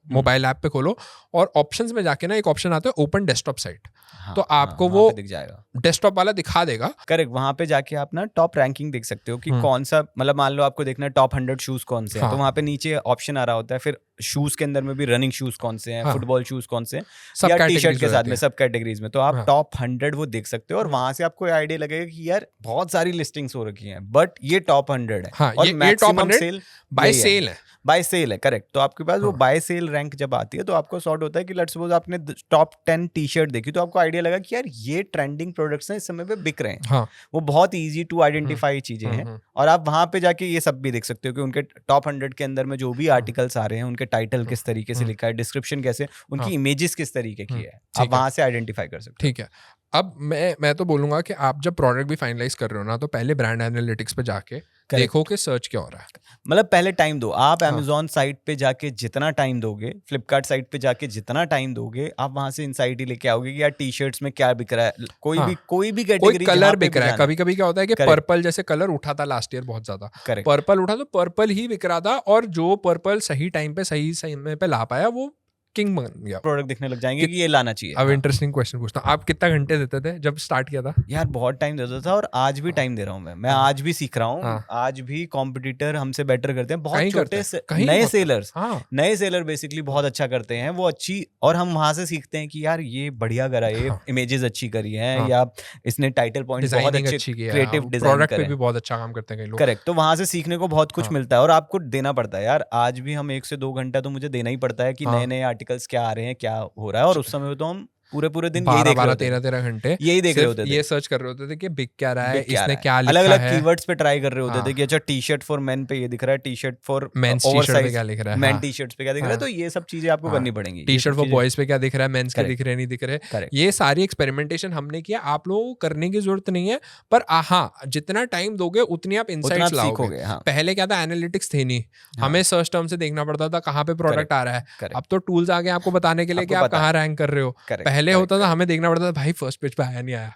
Speaker 1: मोबाइल ऐप पे खोलो और ऑप्शंस में जाके ना एक ऑप्शन आता है ओपन डेस्कटॉप साइट, तो आपको वो
Speaker 2: दिख जाएगा,
Speaker 1: डेस्कटॉप वाला दिखा देगा।
Speaker 2: करेक्ट, वहां पे जाके आप ना टॉप रैंकिंग देख सकते हो कि कौन सा, मतलब मान लो आपको देखना है टॉप 100 शूज कौन से हैं, तो वहां पे नीचे ऑप्शन आ रहा होता है, फिर शूज के अंदर में भी रनिंग शूज कौन से हैं, फुटबॉल शूज कौन से हैं, या टी शर्ट के साथ में सब कैटेगरीज में, तो आप टॉप 100 वो देख सकते हो, और वहां से आपको आइडिया लगेगा कि यार बहुत सारी लिस्टिंग्स हो रखी हैं, बट ये टॉप 100 है, और मैक्सिमम सेल
Speaker 1: बाय सेल है,
Speaker 2: बाय सेल है। करेक्ट, तो आपके पास वो बाय सेल रैंक जब आती है तो आपको सॉर्ट होता है कि लेट्स सपोज आपने टॉप 10 टी शर्ट देखी, तो आपको आइडिया लगा कि यार ये ट्रेंडिंग प्रोडक्ट्स हैं, इस समय पे बिक रहे हैं। वो बहुत इजी टू आइडेंटिफाई चीजें हैं, और आप वहां पे जाके ये सब भी देख सकते हो कि उनके टॉप 100 के अंदर में जो भी आर्टिकल्स आ रहे हैं, उनके टाइटल किस तरीके से लिखा है, डिस्क्रिप्शन कैसे, उनकी इमेजेस किस तरीके की है, आप वहां से आइडेंटिफाई कर सकते हो।
Speaker 1: ठीक है, अब मैं तो बोलूंगा कि आप जब प्रोडक्ट भी फाइनलाइज कर रहे हो ना, तो पहले ब्रांड एनालिटिक्स पे जाके देखो कि सर्च क्या हो रहा है, मतलब
Speaker 2: पहले टाइम दो। आप अमेजोन साइट पे जाके जितना टाइम दोगे, फ्लिपकार्ट साइट पे जाके जितना टाइम दोगे, आप वहां से इंसाइट ही लेके आओगे कि यार टी शर्ट्स में क्या बिक रहा है, कोई भी कैटेगरी,
Speaker 1: कलर बिक रहा है। कभी कभी क्या होता है कि पर्पल जैसे कलर उठा था लास्ट ईयर बहुत ज्यादा, पर्पल उठा तो पर्पल ही बिक रहा था, और जो पर्पल सही टाइम पे सही समय पे ला पाया वो किंग बन गया,
Speaker 2: प्रोडक्ट दिखने लग जाएंगे कि ये लाना चाहिए।
Speaker 1: अब इंटरेस्टिंग क्वेश्चन पूछता हूँ, आप कितना घंटे देते थे जब स्टार्ट किया था?
Speaker 2: यार बहुत टाइम देता था, और आज भी टाइम दे रहा हूँ मैं आज भी सीख रहा हूँ, आज भी कॉम्पिटिटर हमसे बेटर करते हैं, बहुत छोटे नए सेलर्स, नए सेलर बेसिकली बहुत अच्छा करते हैं वो, अच्छी, और हम वहां से सीखते हैं कि यार ये बढ़िया करा, ये इमेजेस अच्छी करी है, या इसने टाइटल पॉइंट बहुत अच्छे, क्रिएटिव डिजाइन
Speaker 1: प्रोडक्ट पे भी बहुत अच्छा काम करते हैं कई लोग।
Speaker 2: करेक्ट, तो वहां से सीखने को बहुत कुछ मिलता है, और आपको देना पड़ता है यार, आज भी हम 1 से 2 घंटा तो मुझे देना ही पड़ता है कि नए नए आर्टिकल्स क्या आ रहे हैं, क्या हो रहा है, और उस समय तो हम पूरे दिन यही देख रहे होते,
Speaker 1: 12-13 घंटे
Speaker 2: यही देख रहे होते थे,
Speaker 1: ये सर्च कर रहे होते थे कि बिग क्या रहा है, इसने क्या लिखा
Speaker 2: है, अलग अलग
Speaker 1: है,
Speaker 2: कीवर्ड्स पे ट्राई कर रहे होते थे कि अच्छा टी शर्ट फॉर मेन पे ये दिख रहा है, T shirt for
Speaker 1: mains T shirt पे क्या लिख रहा है,
Speaker 2: मेन टी शर्ट्स पे क्या दिख रहा है, तो ये सब चीजें आपको करनी पड़ेंगी,
Speaker 1: टी शर्ट फॉर बॉयज पे क्या दिख रहा है, मेंस के दिख रहे नहीं दिख रहे, ये सारी एक्सपेरिमेंटेशन हमने किया, आप लोगों को करने की जरूरत नहीं है, पर हाँ जितना टाइम दोगे उतनी आप इनसाइट्स लाओगे। पहले क्या था, एनालिटिक्स थे नहीं, हमें सर्च टर्म से देखना पड़ता था कहाँ पे प्रोडक्ट आ रहा है, अब तो टूल्स आ गए आपको बताने के लिए कि आप कहाँ रैंक कर रहे हो, पहले होता था हमें देखना पड़ता था भाई फर्स्ट पेज पे आया नहीं आया,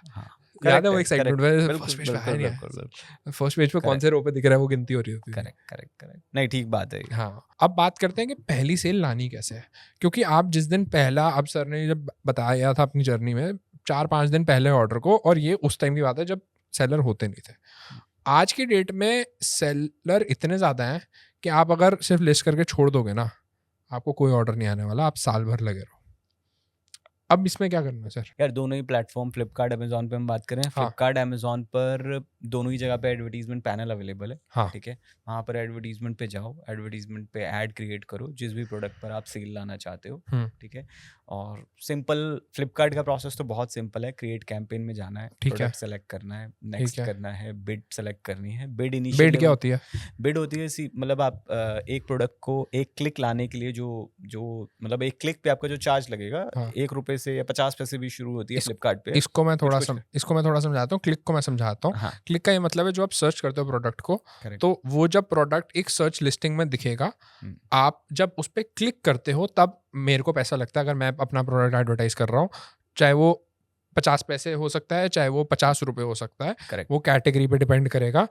Speaker 1: याद है वो
Speaker 2: correct,
Speaker 1: एक्साइटमेंट
Speaker 2: correct,
Speaker 1: में फर्स्ट पेज पे आया
Speaker 2: बिल्कुल,
Speaker 1: नहीं
Speaker 2: बिल्कुल, बिल्कुल,
Speaker 1: फर्स्ट पेज पे कौन से रो पे दिख रहा है वो गिनती हो रही होती थी।
Speaker 2: करेक्ट, नहीं ठीक बात है ये।
Speaker 1: हाँ, अब बात करते हैं कि पहली सेल लानी कैसे है, क्योंकि आप जिस दिन पहला, अब सर ने जब बताया था अपनी जर्नी में 4-5 दिन पहले ऑर्डर को, और ये उस टाइम की बात है जब सेलर होते नहीं थे। आज की डेट में सेलर इतने ज़्यादा हैं कि आप अगर सिर्फ लिस्ट करके छोड़ दोगे ना, आपको कोई ऑर्डर नहीं आने वाला, आप साल भर लगे रहो। अब इसमें क्या करना है सर?
Speaker 2: यार दोनों ही प्लेटफॉर्म, फ्लिपकार्ट अमेजोन पे हम बात करें, फ्लिपकार्ट अमेजोन पर दोनों ही जगह पे एडवर्टीजमेंट पैनल अवेलेबल है।
Speaker 1: हाँ।
Speaker 2: ठीक है, वहाँ पर एडवर्टीजमेंट पे जाओ, एडवर्टीजमेंट पे ऐड क्रिएट करो जिस भी प्रोडक्ट पर आप सेल लाना चाहते हो। ठीक है, और सिंपल फ्लिपकार्ट का प्रोसेस तो बहुत सिंपल है। क्रिएट कैंपेन में जाना है,
Speaker 1: ठीक है।
Speaker 2: प्रोडक्ट सेलेक्ट करना है, नेक्स्ट
Speaker 1: है।
Speaker 2: करना है, बिड सेलेक्ट करनी है। बिड
Speaker 1: बिड
Speaker 2: इनिशियल
Speaker 1: क्या होती है?
Speaker 2: बिड होती है मतलब आप एक प्रोडक्ट को एक क्लिक लाने के लिए जो मतलब एक क्लिक पे आपका जो चार्ज लगेगा,
Speaker 1: हाँ।
Speaker 2: 1 रुपए से या 50 पैसे भी शुरू होती है फ्लिपकार्ट पे।
Speaker 1: इसको मैं थोड़ा
Speaker 2: कुछ
Speaker 1: समझाता हूँ। क्लिक को मैं समझाता हूँ।
Speaker 2: हाँ,
Speaker 1: क्लिक का ये मतलब है जो आप सर्च करते हो प्रोडक्ट को,
Speaker 2: करेक्ट।
Speaker 1: तो वो जब प्रोडक्ट एक सर्च लिस्टिंग में दिखेगा,
Speaker 2: हम्म,
Speaker 1: आप जब उस पर क्लिक करते हो तब मेरे को पैसा लगता है। अगर मैं अपना प्रोडक्ट एडवर्टाइज कर रहा हूँ, चाहे वो 50 पैसे हो सकता है, चाहे वो 50 रुपए हो सकता है,
Speaker 2: करेक्ट।
Speaker 1: वो कैटेगरी पे डिपेंड करेगा।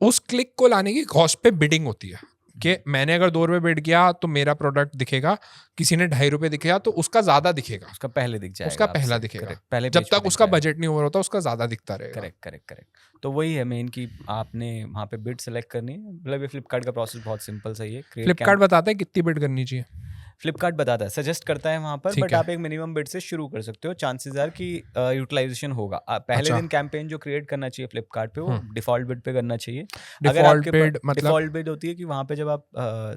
Speaker 1: उस क्लिक को लाने की कॉस्ट पे बिडिंग होती है कि मैंने अगर 2 रुपए बिड किया तो मेरा प्रोडक्ट दिखेगा, किसी ने 2.5 रुपए दिखेगा तो उसका ज्यादा दिखेगा,
Speaker 2: उसका पहले दिख जाएगा,
Speaker 1: उसका
Speaker 2: आपसे,
Speaker 1: पहला दिखेगा।
Speaker 2: करेक्ट, पहले
Speaker 1: जब
Speaker 2: पेज पे
Speaker 1: तक
Speaker 2: दिख
Speaker 1: उसका
Speaker 2: जाएगा।
Speaker 1: बजट नहीं हो रहा होता उसका ज्यादा दिखता रहेगा।
Speaker 2: करेक्ट। तो वही है मेन कि आपने वहाँ पे बिड सेलेक्ट करनी है। मतलब ये फ्लिपकार्ट का प्रोसेस बहुत सिंपल सा ही है।
Speaker 1: फ्लिपकार्ट बताता है कितनी बिड करनी चाहिए?
Speaker 2: फ्लिपकार्ट बताता है, सजेस्ट करता है वहाँ पर,
Speaker 1: ठीक
Speaker 2: बट
Speaker 1: है।
Speaker 2: आप एक मिनिमम बिड से शुरू कर सकते हो। चांसेस आर कि यूटिलाइजेशन होगा। पहले
Speaker 1: अच्छा।
Speaker 2: दिन कैंपेन जो क्रिएट करना चाहिए फ्लिपकार्ट पे, वो डिफॉल्ट बिड पे करना चाहिए।
Speaker 1: डिफॉल्ट बिड मतलब?
Speaker 2: डिफॉल्ट बिड होती है कि वहाँ पे जब आप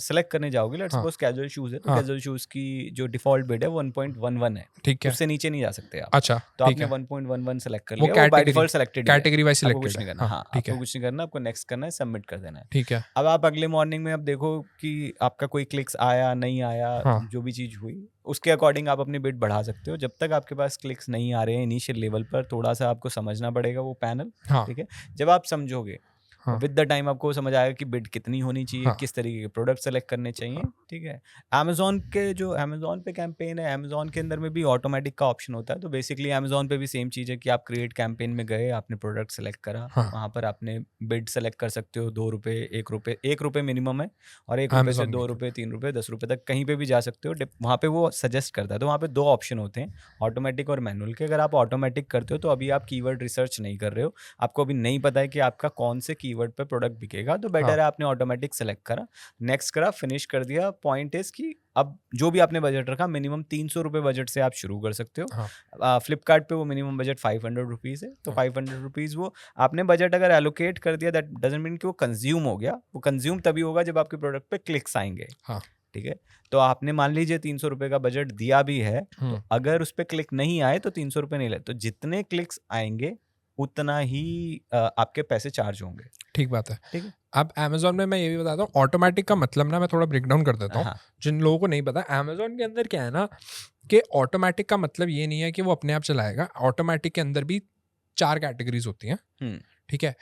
Speaker 2: सेलेक्ट करने जाओगे, लेट्स सपोज कैजुअल शूज है, तो कैजुअल शूज की जो डिफॉल्ट बिड है 1.11 है।
Speaker 1: ठीक है,
Speaker 2: उससे नीचे नहीं जा सकते आप।
Speaker 1: अच्छा,
Speaker 2: तो
Speaker 1: ठीक
Speaker 2: आपने
Speaker 1: है।
Speaker 2: 1.11 सेलेक्ट कर
Speaker 1: वो
Speaker 2: लिया, वो बाय
Speaker 1: कैटेगरी
Speaker 2: डिफॉल्ट सेलेक्टेड है,
Speaker 1: कैटेगरी वाइज
Speaker 2: आपको कुछ
Speaker 1: सिलेक्टेड
Speaker 2: नहीं
Speaker 1: है।
Speaker 2: करना। हाँ,
Speaker 1: ठीक
Speaker 2: आपको
Speaker 1: है,
Speaker 2: कुछ नहीं करना, आपको नेक्स्ट करना है, सबमिट कर देना है।
Speaker 1: ठीक है।
Speaker 2: अब आप अगले मॉर्निंग में अब देखो कि आपका कोई क्लिक्स आया नहीं आया,
Speaker 1: हाँ।
Speaker 2: जो भी चीज़ हुई उसके अकॉर्डिंग आप अपनी बिड बढ़ा सकते हो। जब तक आपके पास क्लिक्स नहीं आ रहे हैं इनिशियल लेवल पर, थोड़ा सा आपको समझना पड़ेगा वो पैनल।
Speaker 1: हाँ।
Speaker 2: ठीक है, जब आप समझोगे विद द टाइम आपको समझ आएगा कि बिड कितनी होनी चाहिए,
Speaker 1: हाँ।
Speaker 2: किस तरीके के प्रोडक्ट सेलेक्ट करने चाहिए। ठीक है, अमेजोन पे कैंपेन है, अमेजोन के अंदर में भी ऑटोमेटिक का ऑप्शन होता है। तो बेसिकली अमेजोन पे भी सेम चीज़ है कि आप क्रिएट कैंपेन में गए, आपने प्रोडक्ट सेलेक्ट करा,
Speaker 1: हाँ।
Speaker 2: वहाँ पर आपने बिड सेलेक्ट कर सकते हो। 2 रुपये, 1 रुपये मिनिमम है, और 1 रुपये से 2 रुपये, 3 रुपये, 10 रुपये तक कहीं पे भी जा सकते हो। वहाँ पे वो सजेस्ट करता है। तो वहाँ पे 2 ऑप्शन होते हैं, ऑटोमेटिक और मैनुअल के। अगर आप ऑटोमेटिक करते हो तो अभी आप कीवर्ड रिसर्च नहीं कर रहे हो, आपको अभी नहीं पता है कि आपका कौन से कीवर्ड पे प्रोडक्ट बिकेगा, तो बेटर है आपने ऑटोमेटिक सेलेक्ट करा, नेक्स्ट करा, फिनिश कर दिया। पॉइंट इज कि अब जो भी आपने बजट रखा, मिनिमम 300 रुपये बजट से आप शुरू कर सकते हो। फ्लिपकार्ट पे वो मिनिमम बजट 500 रुपीज़ है, तो 500 रुपीज़ वो आपने बजट अगर एलोकेट कर दिया, दैट डजंट मीन कि वो कंज्यूम हो गया। वो कंज्यूम तभी होगा जब आपके प्रोडक्ट पे क्लिक्स आएंगे। ठीक है, तो आपने मान लीजिए 300 रुपये का बजट दिया भी है, तो अगर उस पर क्लिक नहीं आए तो 300 रुपये नहीं ले, तो जितने क्लिक्स आएंगे उतना ही आपके पैसे चार्ज होंगे।
Speaker 1: ठीक बात है।
Speaker 2: ठीक है,
Speaker 1: अब अमेजोन में मैं ये भी बताता हूँ, ऑटोमेटिक का मतलब ना मैं थोड़ा ब्रेक डाउन कर देता हूँ।
Speaker 2: हाँ,
Speaker 1: जिन लोगों को नहीं पता, अमेजोन के अंदर क्या है ना कि ऑटोमेटिक का मतलब ये नहीं है कि वो अपने आप चलाएगा। ऑटोमेटिक के अंदर भी 4 कैटेगरीज होती हैं। ठीक है,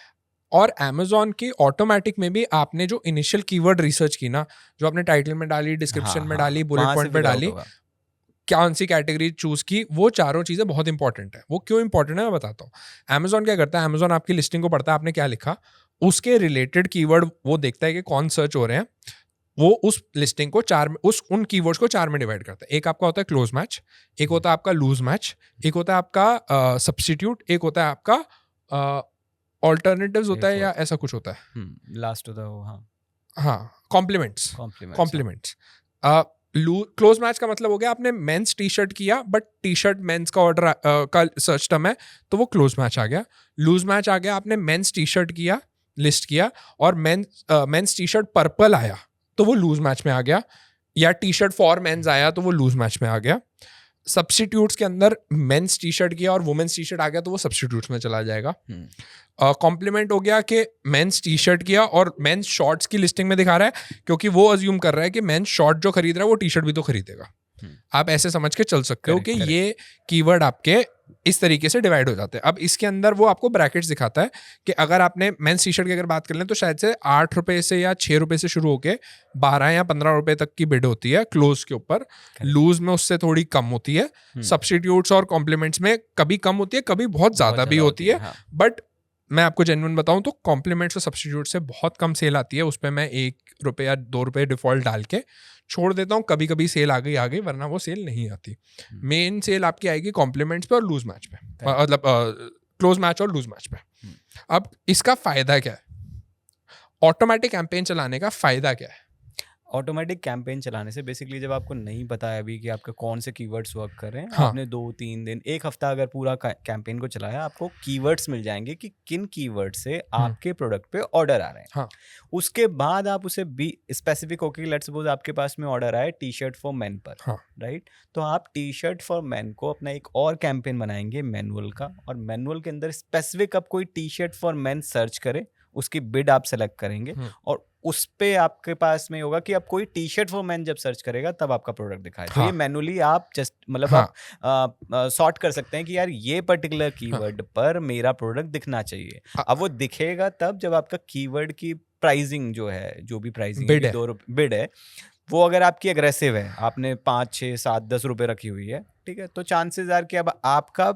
Speaker 1: और अमेजोन की ऑटोमेटिक में भी आपने जो इनिशियल कीवर्ड रिसर्च की ना, जो आपने टाइटल में डाली, डिस्क्रिप्शन में डाली, बुलेट पॉइंट में डाली, कौन सी कैटेगरी चूज की, वो चारों चीजें बहुत इंपॉर्टेंट है। वो क्यों इंपॉर्टेंट है मैं बताता हूँ। अमेजोन क्या करता है, अमेजोन आपकी लिस्टिंग को पढ़ता है, आपने क्या लिखा, उसके रिलेटेड कीवर्ड वो देखता है कि कौन सर्च हो रहे हैं, वो उस लिस्टिंग को उन कीवर्ड्स को 4 में डिवाइड करता है। एक आपका होता है क्लोज मैच, एक होता है आपका लूज मैच, एक होता है आपका सब्स्टिट्यूट, एक होता है आपका ऑल्टरनेटिव्स होता है या ऐसा कुछ होता है,
Speaker 2: लास्ट होता है वो।
Speaker 1: हाँ, कॉम्प्लीमेंट्स। क्लोज मैच का मतलब हो गया आपने मेंस टी शर्ट किया, बट टी शर्ट मेंस का ऑर्डर का सर्च टर्म है, तो वो क्लोज मैच आ गया। लूज मैच आ गया, आपने मेंस टी शर्ट किया, लिस्ट किया, और मेंस टी शर्ट पर्पल आया तो वो लूज मैच में आ गया, या टी शर्ट फॉर मेंस आया तो वो लूज मैच में आ गया। सब्स्टिट्यूट्स के अंदर मेंस टी शर्ट किया और वुमेन्स टी शर्ट आ गया तो वो सब्स्टिट्यूट्स में चला जाएगा। कॉम्प्लीमेंट हो गया कि मेंस टी शर्ट किया और मेंस शॉर्ट्स की लिस्टिंग में दिखा रहा है, क्योंकि वो अज्यूम कर रहा है कि मेंस शॉर्ट जो खरीद रहा है वो टी शर्ट भी तो खरीदेगा। आप ऐसे समझ के चल सकते हो कि ये कीवर्ड आपके इस तरीके से डिवाइड हो जाते हैं। अब इसके अंदर वो आपको ब्रैकेट्स दिखाता है कि अगर आपने मेंस टी शर्ट की अगर बात कर लें तो शायद से 8 रुपए से या 6 रुपए से शुरू होके 12 या 15 रुपए तक की बिड होती है क्लोज के ऊपर। लूज में उससे थोड़ी कम होती है। सब्स्टिट्यूट्स और कॉम्प्लीमेंट्स में कभी कम होती है, कभी बहुत ज्यादा भी होती है। बट मैं आपको जेन्युइन बताऊं तो कॉम्प्लीमेंट्स और सब्स्टिट्यूट से बहुत कम सेल आती है। उस पर मैं 1 रुपये या 2 रुपये डिफॉल्ट डाल के छोड़ देता हूँ। कभी कभी सेल आ गई, वरना वो सेल नहीं आती। मेन सेल आपकी आएगी कॉम्प्लीमेंट्स पे और लूज मैच पे, मतलब क्लोज मैच और लूज मैच पे। अब इसका फायदा क्या है? ऑटोमेटिक कैंपेन चलाने का फायदा क्या है?
Speaker 2: ऑटोमेटिक कैंपेन चलाने से बेसिकली जब आपको नहीं पता है अभी कि आपका कौन से कीवर्ड्स वर्क कर रहे हैं,
Speaker 1: हाँ।
Speaker 2: आपने 2-3 दिन 1 हफ्ता अगर पूरा कैंपेन को चलाया, आपको कीवर्ड्स मिल जाएंगे कि किन कीवर्ड से आपके प्रोडक्ट पे ऑर्डर आ रहे हैं।
Speaker 1: हाँ।
Speaker 2: उसके बाद आप उसे भी स्पेसिफिक होके, लेट्स सपोज आपके पास में ऑर्डर आए टी शर्ट फॉर मेन पर,
Speaker 1: हाँ।
Speaker 2: राइट, तो आप टी शर्ट फॉर मेन को अपना एक और कैंपेन बनाएंगे मैनुअल का, और मैनुअल के अंदर स्पेसिफिक आप कोई T shirt for main search करें, उसकी बिड आप सेलेक्ट करेंगे और उस पे आपके पास में होगा कि आप कोई टी शर्ट फॉर मैन जब सर्च करेगा तब आपका प्रोडक्ट दिखाए। तो ये मैनुअली आप जस्ट मतलब आप सॉर्ट कर सकते हैं कि यार ये पर्टिकुलर कीवर्ड पर मेरा प्रोडक्ट दिखना चाहिए। अब वो दिखेगा तब जब आपका कीवर्ड की प्राइसिंग जो है, जो भी प्राइसिंग
Speaker 1: बिड है,
Speaker 2: 2 रुपये बिड है, वो अगर आपकी एग्रेसिव है, आपने 5, 6, 7, 10 रुपए रखी हुई है, ठीक है, तो चांसेस आर कि अब आपका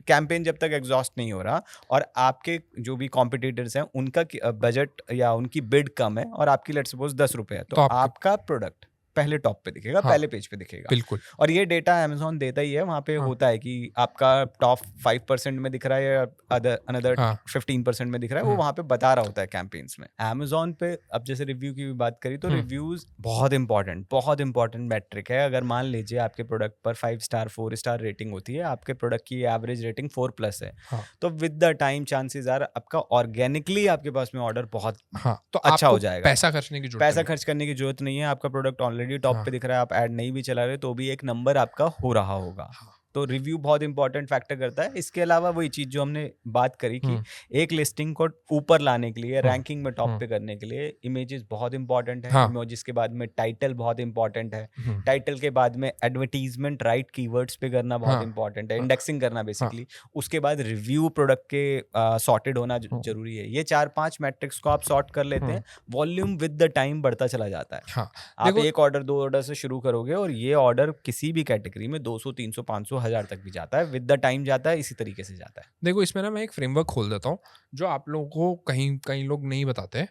Speaker 2: कैंपेन जब तक एग्जॉस्ट नहीं हो रहा और आपके जो भी कॉम्पिटिटर्स हैं उनका बजट या उनकी बिड कम है और आपकी लेट्स सपोज 10 रुपए है, तो आपका प्रोडक्ट पहले टॉप पे दिखेगा, पहले पेज पे दिखेगा।
Speaker 1: बिल्कुल।
Speaker 2: और ये डेटा अमेज़न देता ही है, वहाँ पे होता है कि आपका टॉप 5% में दिख रहा है या अनदर 15% में दिख रहा है, वो वहाँ पे बता रहा होता है कैंपेन्स में। अमेज़न पे अब जैसे रिव्यू की भी बात करी तो रिव्यूज बहुत इंपॉर्टेंट मैट्रिक है। अगर मान लीजिए आपके प्रोडक्ट पर 5 स्टार 4 स्टार रेटिंग होती है, आपके प्रोडक्ट की एवरेज रेटिंग 4+ है, तो with the time chances are आपका ऑर्गेनिकली आपके पास में ऑर्डर बहुत तो अच्छा हो जाएगा।
Speaker 1: पैसा खर्च करने की
Speaker 2: जरूरत नहीं है, आपका प्रोडक्ट ऑलरेडी टॉप पे दिख रहा है, आप ऐड नहीं भी चला रहे तो भी एक नंबर आपका हो रहा होगा। तो रिव्यू बहुत इंपॉर्टेंट फैक्टर करता है। इसके अलावा वही चीज जो हमने बात करी कि एक लिस्टिंग को ऊपर लाने के लिए, रैंकिंग में टॉप पे करने के लिए इमेजेस बहुत इंपॉर्टेंट है। इमेजेस के बाद में टाइटल बहुत इंपॉर्टेंट है। टाइटल के बाद में एडवर्टीजमेंट राइट कीवर्ड्स पे करना बहुत इंपॉर्टेंट है, इंडेक्सिंग करना बेसिकली। उसके बाद रिव्यू प्रोडक्ट के सॉर्टेड होना जरूरी है। ये 4-5 मैट्रिक्स को आप सॉर्ट कर लेते हैं, वॉल्यूम विद द टाइम बढ़ता चला जाता है। आप 1 ऑर्डर 2 ऑर्डर से शुरू करोगे और ये ऑर्डर किसी भी कैटेगरी में 200, 300, 500, 1000 तक भी जाता है, विद द टाइम जाता है, इसी तरीके से जाता है।
Speaker 1: देखो इसमें ना मैं एक फ्रेमवर्क खोल देता हूँ जो आप लोगों को कहीं लोग नहीं बताते।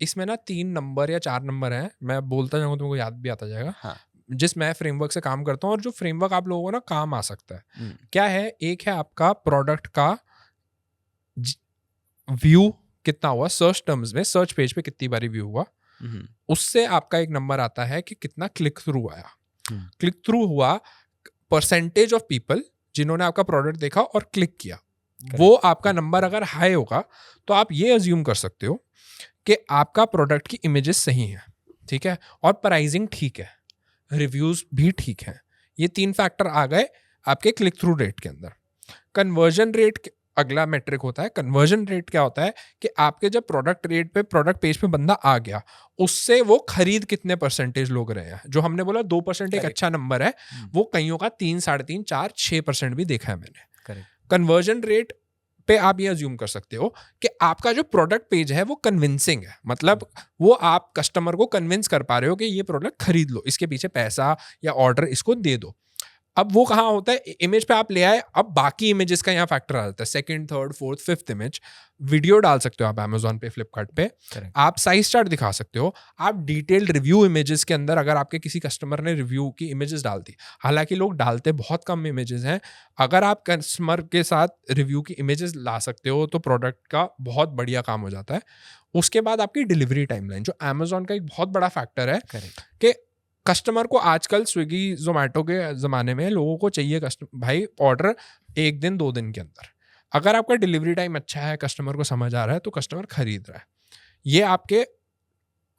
Speaker 1: इसमें ना 3 नंबर या 4 नंबर हैं, मैं बोलता जाऊंगा तुमको याद भी आता जाएगा। जिस मैं फ्रेमवर्क से काम करता हूँ और जो फ्रेमवर्क आप लोगों को ना काम आ सकता है। क्या है? एक है आपका प्रोडक्ट का व्यू कितना हुआ, सर्च टर्म्स में, सर्च पेज पे कितनी बारी व्यू हुआ। उससे आपका एक नंबर आता है कि कितना क्लिक थ्रू आया। क्लिक थ्रू हुआ परसेंटेज ऑफ पीपल जिन्होंने आपका प्रोडक्ट देखा और क्लिक किया। वो आपका नंबर अगर हाई होगा तो आप ये अज्यूम कर सकते हो कि आपका प्रोडक्ट की इमेजेस सही है, ठीक है, और प्राइसिंग ठीक है, रिव्यूज भी ठीक है। ये 3 फैक्टर आ गए आपके क्लिक थ्रू रेट के अंदर। कन्वर्जन रेट अगला मेट्रिक होता है। कन्वर्जन रेट क्या होता है कि आपके जब प्रोडक्ट पेज पे बंदा आ गया, उससे वो खरीद कितने परसेंटेज लोग रहे हैं। जो हमने बोला 2% एक अच्छा नंबर है, वो कईयों का 3, 3.5, 4, 6% भी देखा है मैंने। कन्वर्जन रेट पे आप ये अज्यूम कर सकते हो कि आपका जो प्रोडक्ट पेज है वो कन्विंसिंग है, मतलब वो आप कस्टमर को कन्विंस कर पा रहे हो कि ये प्रोडक्ट खरीद लो, इसके पीछे पैसा या ऑर्डर इसको दे दो। अब वो कहाँ होता है? इमेज पे आप ले आए, अब बाकी इमेजेस का यहाँ फैक्टर आ जाता है। 2nd, 3rd, 4th, 5th image. Video डाल सकते हो आप Amazon पे, फ्लिपकार्ट पे। आप साइज चार्ट दिखा सकते हो। आप डिटेल्ड रिव्यू इमेजेस के अंदर अगर आपके किसी कस्टमर ने रिव्यू की इमेजेस डाल दी, हालांकि लोग डालते बहुत कम इमेजेस हैं, अगर आप कस्टमर के साथ रिव्यू की इमेजेस ला सकते हो तो प्रोडक्ट का बहुत बढ़िया काम हो जाता है। उसके बाद आपकी डिलीवरी टाइमलाइन, जो Amazon का एक बहुत बड़ा फैक्टर है कि कस्टमर को आजकल स्विगी जोमेटो के ज़माने में लोगों को चाहिए भाई ऑर्डर 1 दिन 2 दिन के अंदर। अगर आपका डिलीवरी टाइम अच्छा है, कस्टमर को समझ आ रहा है, तो कस्टमर खरीद रहा है। ये आपके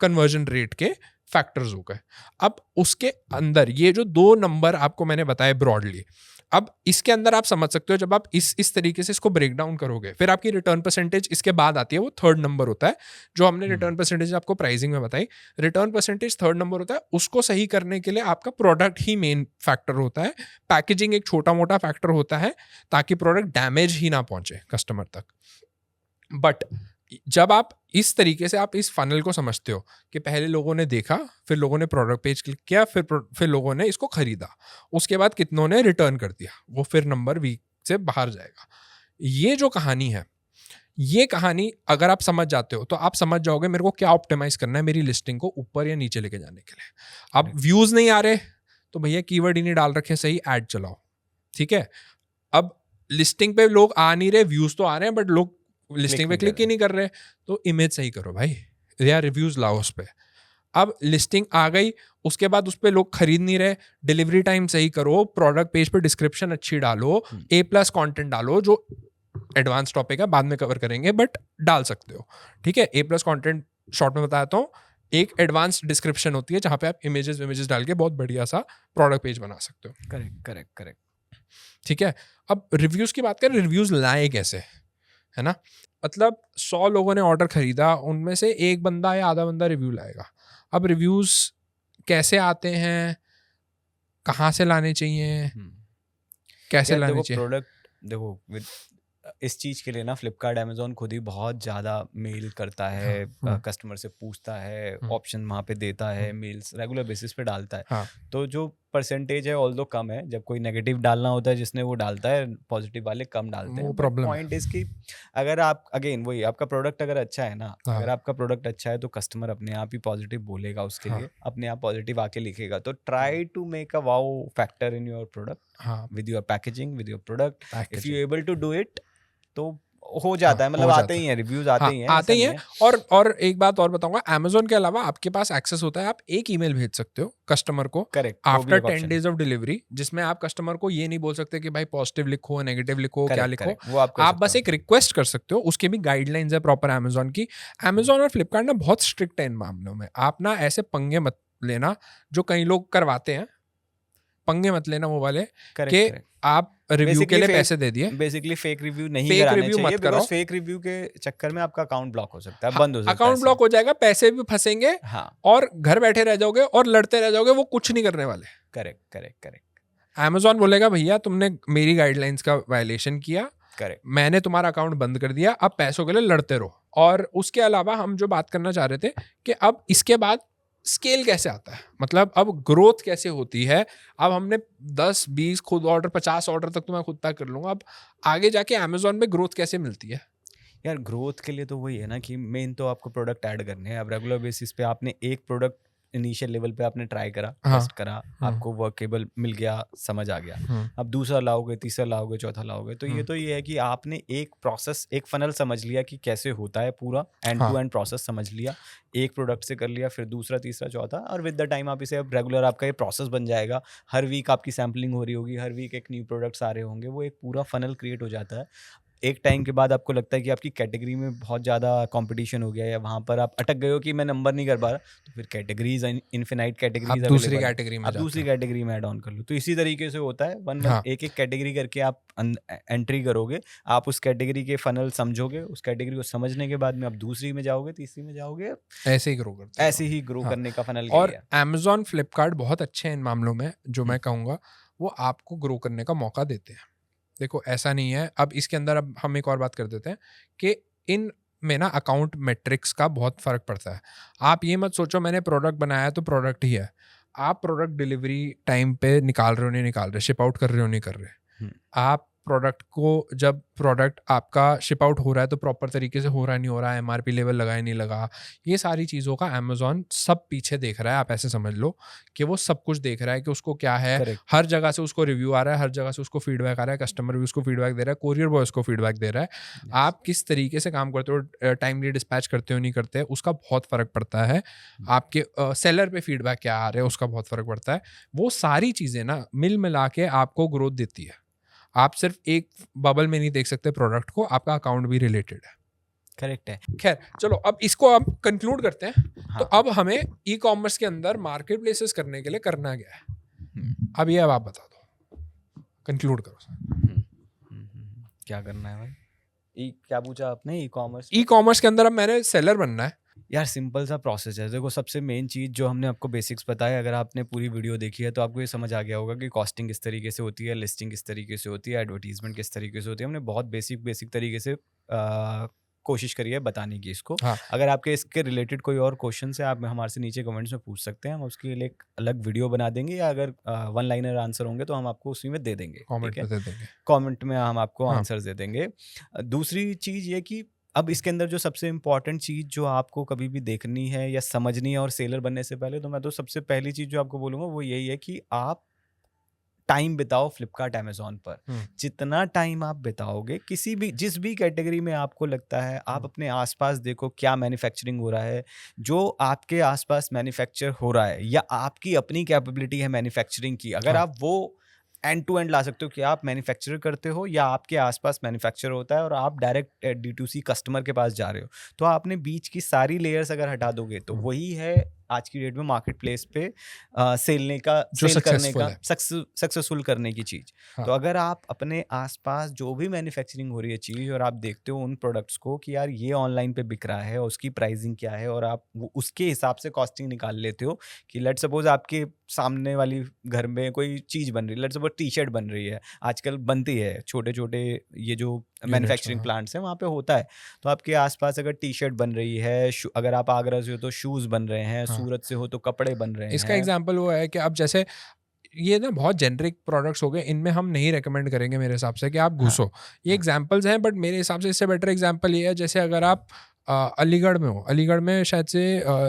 Speaker 1: कन्वर्जन रेट के फैक्टर्स हो गए। अब उसके अंदर ये जो 2 नंबर आपको मैंने बताए ब्रॉडली, अब इसके अंदर आप समझ सकते हो, जब आप इस तरीके से इसको ब्रेक डाउन करोगे, फिर आपकी रिटर्न परसेंटेज इसके बाद आती है, वो थर्ड नंबर होता है जो हमने रिटर्न परसेंटेज आपको प्राइसिंग में बताई। रिटर्न परसेंटेज थर्ड नंबर होता है, उसको सही करने के लिए आपका प्रोडक्ट ही मेन फैक्टर होता है, पैकेजिंग एक छोटा मोटा फैक्टर होता है ताकि प्रोडक्ट डैमेज ही ना पहुंचे कस्टमर तक। बट जब आप इस तरीके से आप इस फनल को समझते हो कि पहले लोगों ने देखा, फिर लोगों ने प्रोडक्ट पेज क्लिक किया, फिर लोगों ने इसको खरीदा, उसके बाद कितनों ने रिटर्न कर दिया, वो फिर नंबर वीक से बाहर जाएगा। ये जो कहानी है, ये कहानी अगर आप समझ जाते हो तो आप समझ जाओगे मेरे को क्या ऑप्टिमाइज करना है मेरी लिस्टिंग को ऊपर या नीचे लेके जाने के लिए। अब व्यूज नहीं आ रहे तो भैया कीवर्ड ही नहीं डाल रखे सही, ऐड चलाओ, ठीक है। अब लिस्टिंग पे लोग आ नहीं रहे, व्यूज तो आ रहे हैं बट लोग लिस्टिंग पे क्लिक ही नहीं कर रहे, तो इमेज सही करो भाई, या रिव्यूज लाओ उस पे। अब लिस्टिंग आ गई, उसके बाद उस पे लोग खरीद नहीं रहे, डिलीवरी टाइम सही करो, प्रोडक्ट पेज पे डिस्क्रिप्शन अच्छी डालो, A+ कंटेंट डालो, जो एडवांस टॉपिक है बाद में कवर करेंगे बट डाल सकते हो, ठीक है। A+ कंटेंट शॉर्ट में बताता हूँ, एक एडवांस डिस्क्रिप्शन होती है जहाँ पे आप इमेजेस डाल के बहुत बढ़िया सा प्रोडक्ट पेज बना सकते हो।
Speaker 2: करेक्ट।
Speaker 1: ठीक है। अब रिव्यूज की बात करें, रिव्यूज लाए कैसे, है ना। मतलब 100 लोगों ने ऑर्डर खरीदा, उनमें से एक बंदा या आधा बंदा रिव्यू लाएगा। अब रिव्यूज कैसे आते हैं, कहाँ से लाने चाहिए, कैसे लाने चाहिए?
Speaker 2: प्रोडक्ट देखो, इस चीज़ के लिए ना फ्लिपकार्ट अमेजोन खुद ही बहुत ज़्यादा मेल करता है, कस्टमर से पूछता है, ऑप्शन वहाँ पे देता है, मेल्स रेगुलर बेसिस पे डालता है। तो जो परसेंटेज है ऑल्दो कम है, जब कोई नेगेटिव डालना होता है जिसने वो डालता है, पॉजिटिव वाले कम डालते हैं।
Speaker 1: प्रॉब्लम
Speaker 2: पॉइंट इज कि अगर आप अगेन वही, आपका प्रोडक्ट अगर अच्छा है ना, अगर आपका प्रोडक्ट अच्छा है तो कस्टमर अपने आप ही पॉजिटिव बोलेगा, उसके लिए अपने आप पॉजिटिव आके लिखेगा। तो try to make a wow factor in your product with your packaging, with your product. If you able to do it तो हो जाता है, मतलब आते ही हैं रिव्यूज, आते ही हैं।
Speaker 1: और एक बात और बताऊंगा, Amazon के अलावा आपके पास एक्सेस होता है, आप एक ईमेल भेज सकते हो कस्टमर को आफ्टर 10 डेज ऑफ डिलीवरी, जिसमें आप कस्टमर को ये नहीं बोल सकते कि भाई पॉजिटिव लिखो, नेगेटिव लिखो, क्या लिखो, वो आप बस एक रिक्वेस्ट कर सकते हो। उसके भी गाइडलाइंस है प्रॉपर Amazon की। Amazon और फ्लिपकार्ट ना बहुत स्ट्रिक्ट है इन मामलों में। आप ना ऐसे पंगे मत लेना जो कई लोग करवाते हैं, पंगे मत लेना वो वाले कि आप रिव्यू के लिए पैसे दे दिए।
Speaker 2: बेसिकली फेक रिव्यू नहीं कराने चाहिए, बिकॉज़ फेक रिव्यू के चक्कर में आपका अकाउंट ब्लॉक हो सकता है, बंद हो सकता है,
Speaker 1: अकाउंट ब्लॉक हो जाएगा, पैसे भी फंसेंगे, और घर बैठे रह जाओगे और लड़ते रह जाओगे, वो कुछ नहीं करने वाले।
Speaker 2: करेक्ट।
Speaker 1: Amazon बोलेगा भैया तुमने मेरी गाइडलाइंस का वायलेशन किया, मैंने तुम्हारा अकाउंट बंद कर दिया, अब पैसों के लिए लड़ते रहो। और उसके अलावा हम जो बात करना चाह रहे थे कि अब इसके बाद स्केल कैसे आता है, मतलब अब ग्रोथ कैसे होती है। अब हमने 10, 20 खुद ऑर्डर, 50 ऑर्डर तक तो मैं खुद तक कर लूंगा। अब आगे जाके Amazon में ग्रोथ कैसे मिलती है?
Speaker 2: यार ग्रोथ के लिए तो वही है ना कि मेन तो आपको प्रोडक्ट ऐड करने हैं। अब रेगुलर बेसिस पे आपने एक प्रोडक्ट इनिशियल लेवल पे आपने ट्राई करा, टेस्ट करा, आपको वर्केबल मिल गया, समझ आ गया, अब दूसरा लाओगे, तीसरा लाओगे, चौथा लाओगे, तो ये है कि आपने एक प्रोसेस, एक फनल समझ लिया कि कैसे होता है, पूरा एंड टू एंड प्रोसेस समझ लिया, एक प्रोडक्ट से कर लिया, फिर दूसरा, तीसरा, चौथा, और विद द टाइम आप इसे अब रेगुलर आपका ये प्रोसेस बन जाएगा। हर वीक आपकी सैम्पलिंग हो रही होगी, हर वीक एक न्यू प्रोडक्ट्स आ रहे होंगे, वो एक पूरा फनल क्रिएट हो जाता है। एक टाइम के बाद आपको लगता है कि आपकी कैटेगरी में बहुत ज़्यादा कंपटीशन हो गया, या वहाँ पर आप अटक गए हो कि मैं नंबर नहीं कर पा रहा, तो फिर कैटेगरीज, इनफिनाइट कैटेगरीज,
Speaker 1: दूसरी कैटेगरी में,
Speaker 2: आप दूसरी कैटेगरी में ऐड ऑन कर लो। तो इसी तरीके से होता है, एक कैटेगरी करके आप एंट्री करोगे, आप उस कैटेगरी के फनल समझोगे, उस कैटेगरी को समझने के बाद में आप दूसरी में जाओगे, तीसरी में जाओगे, ऐसे ही ग्रो करने का फनल।
Speaker 1: और Amazon, फ्लिपकार्ट बहुत अच्छे हैं इन मामलों में, जो मैं कहूँगा वो आपको ग्रो करने का मौका देते हैं। देखो ऐसा नहीं है। अब इसके अंदर अब हम एक और बात कर देते हैं कि इन में ना अकाउंट मेट्रिक्स का बहुत फर्क पड़ता है। आप ये मत सोचो मैंने प्रोडक्ट बनाया तो प्रोडक्ट ही है। आप प्रोडक्ट डिलीवरी टाइम पे निकाल रहे हो, नहीं निकाल रहे, शिप आउट कर रहे हो, नहीं कर रहे, आप प्रोडक्ट को, जब प्रोडक्ट आपका शिप आउट हो रहा है तो प्रॉपर तरीके से हो रहा है, नहीं हो रहा है, MRP लेवल लगा है, नहीं लगा, ये सारी चीज़ों का Amazon सब पीछे देख रहा है। आप ऐसे समझ लो कि वो सब कुछ देख रहा है कि उसको क्या है, हर जगह से उसको रिव्यू आ रहा है, हर जगह से उसको फीडबैक आ रहा है, कस्टमर भी उसको फीडबैक दे रहा है, कोरियर बॉय उसको फीडबैक दे रहा है। आप किस तरीके से काम करते हो, टाइमली डिस्पैच करते हो, नहीं करते, उसका बहुत फ़र्क पड़ता है। आपके सेलर पे फीडबैक क्या आ रहे हैं उसका बहुत फ़र्क पड़ता है। वो सारी चीज़ें ना मिल मिला के आपको ग्रोथ देती है। आप सिर्फ एक बबल में नहीं देख सकते प्रोडक्ट को, आपका अकाउंट भी रिलेटेड है।
Speaker 2: करेक्ट है।
Speaker 1: खैर चलो अब इसको अब कंक्लूड करते हैं। तो अब हमें ई कॉमर्स के अंदर मार्केट प्लेसेस करने के लिए करना क्या है, अब ये अब आप बता दो कंक्लूड करो सर।
Speaker 2: क्या करना है भाई? क्या पूछा आपने? E commerce?
Speaker 1: ई कॉमर्स के अंदर अब मैंने सेलर बनना है।
Speaker 2: यार सिंपल सा प्रोसेस है। देखो सबसे मेन चीज़ जो हमने आपको बेसिक्स बताया, अगर आपने पूरी वीडियो देखी है तो आपको ये समझ आ गया होगा कि कॉस्टिंग किस तरीके से होती है, लिस्टिंग किस तरीके से होती है, एडवर्टीजमेंट किस तरीके से होती है। हमने बहुत बेसिक तरीके से कोशिश करी है बताने की इसको।
Speaker 1: हाँ,
Speaker 2: अगर आपके इसके रिलेटेड कोई और क्वेश्चन है, आप हमारे से नीचे कमेंट्स में पूछ सकते हैं, हम उसके लिए एक अलग वीडियो बना देंगे, या अगर वन लाइनर आंसर होंगे तो हम आपको उसी में दे देंगे।
Speaker 1: कमेंट
Speaker 2: ठीक है,
Speaker 1: में दे देंगे।
Speaker 2: कमेंट में हम आपको
Speaker 1: हाँ,
Speaker 2: आंसर दे देंगे। दूसरी चीज़ ये कि अब इसके अंदर जो सबसे इम्पोर्टेंट चीज़ जो आपको कभी भी देखनी है या समझनी है और सेलर बनने से पहले, तो मैं तो सबसे पहली चीज़ जो आपको बोलूँगा वो यही है कि आप टाइम बिताओ फ्लिपकार्ट अमेज़न पर। जितना टाइम आप बिताओगे किसी भी जिस भी कैटेगरी में आपको लगता है, आप अपने आस-पास देखो क्या मैन्युफैक्चरिंग हो रहा है। जो आपके आस-पास मैन्युफैक्चर हो रहा है या आपकी अपनी कैपेबिलिटी है मैन्युफैक्चरिंग की, अगर
Speaker 1: हाँ,
Speaker 2: आप वो एंड टू एंड ला सकते हो कि आप मैन्युफैक्चर करते हो या आपके आस-पास मैन्युफैक्चर होता है और आप डायरेक्ट D2C कस्टमर के पास जा रहे हो, तो आपने बीच की सारी लेयर्स अगर हटा दोगे तो वही है आज की डेट में मार्केट प्लेस पे
Speaker 1: जो
Speaker 2: सेल करने
Speaker 1: सक्सेसफुल
Speaker 2: का
Speaker 1: है।
Speaker 2: सक्सेसफुल करने की चीज़।
Speaker 1: हाँ,
Speaker 2: तो अगर आप अपने आसपास जो भी मैन्युफैक्चरिंग हो रही है चीज़ और आप देखते हो उन प्रोडक्ट्स को कि यार ये ऑनलाइन पे बिक रहा है और उसकी प्राइसिंग क्या है, और आप वो उसके हिसाब से कॉस्टिंग निकाल लेते हो कि लेट्स सपोज आपके सामने वाली घर में कोई चीज़ बन रही है, लेट्स सपोज टी-शर्ट बन रही है, आजकल बनती है छोटे-छोटे ये जो
Speaker 1: यूनिट्स में।
Speaker 2: मैन्युफैक्चरिंग
Speaker 1: हाँ,
Speaker 2: प्लांट्स हैं वहाँ पे होता है। तो आपके आसपास अगर टी-शर्ट बन रही है, अगर आप आगरा से हो तो शूज़ बन रहे हैं,
Speaker 1: हाँ।
Speaker 2: सूरत से हो तो कपड़े बन रहे
Speaker 1: इसका
Speaker 2: हैं।
Speaker 1: एग्जांपल वो है कि अब जैसे ये ना बहुत जेनरिक प्रोडक्ट्स हो गए, इनमें हम नहीं रेकमेंड करेंगे मेरे हिसाब से कि आप
Speaker 2: हाँ,
Speaker 1: घुसो। ये
Speaker 2: हाँ।
Speaker 1: एग्जांपल्स हैं, बट मेरे हिसाब से इससे बेटर एग्जांपल ये है, जैसे अगर आप अलीगढ़ में हो, अलीगढ़ में शायद से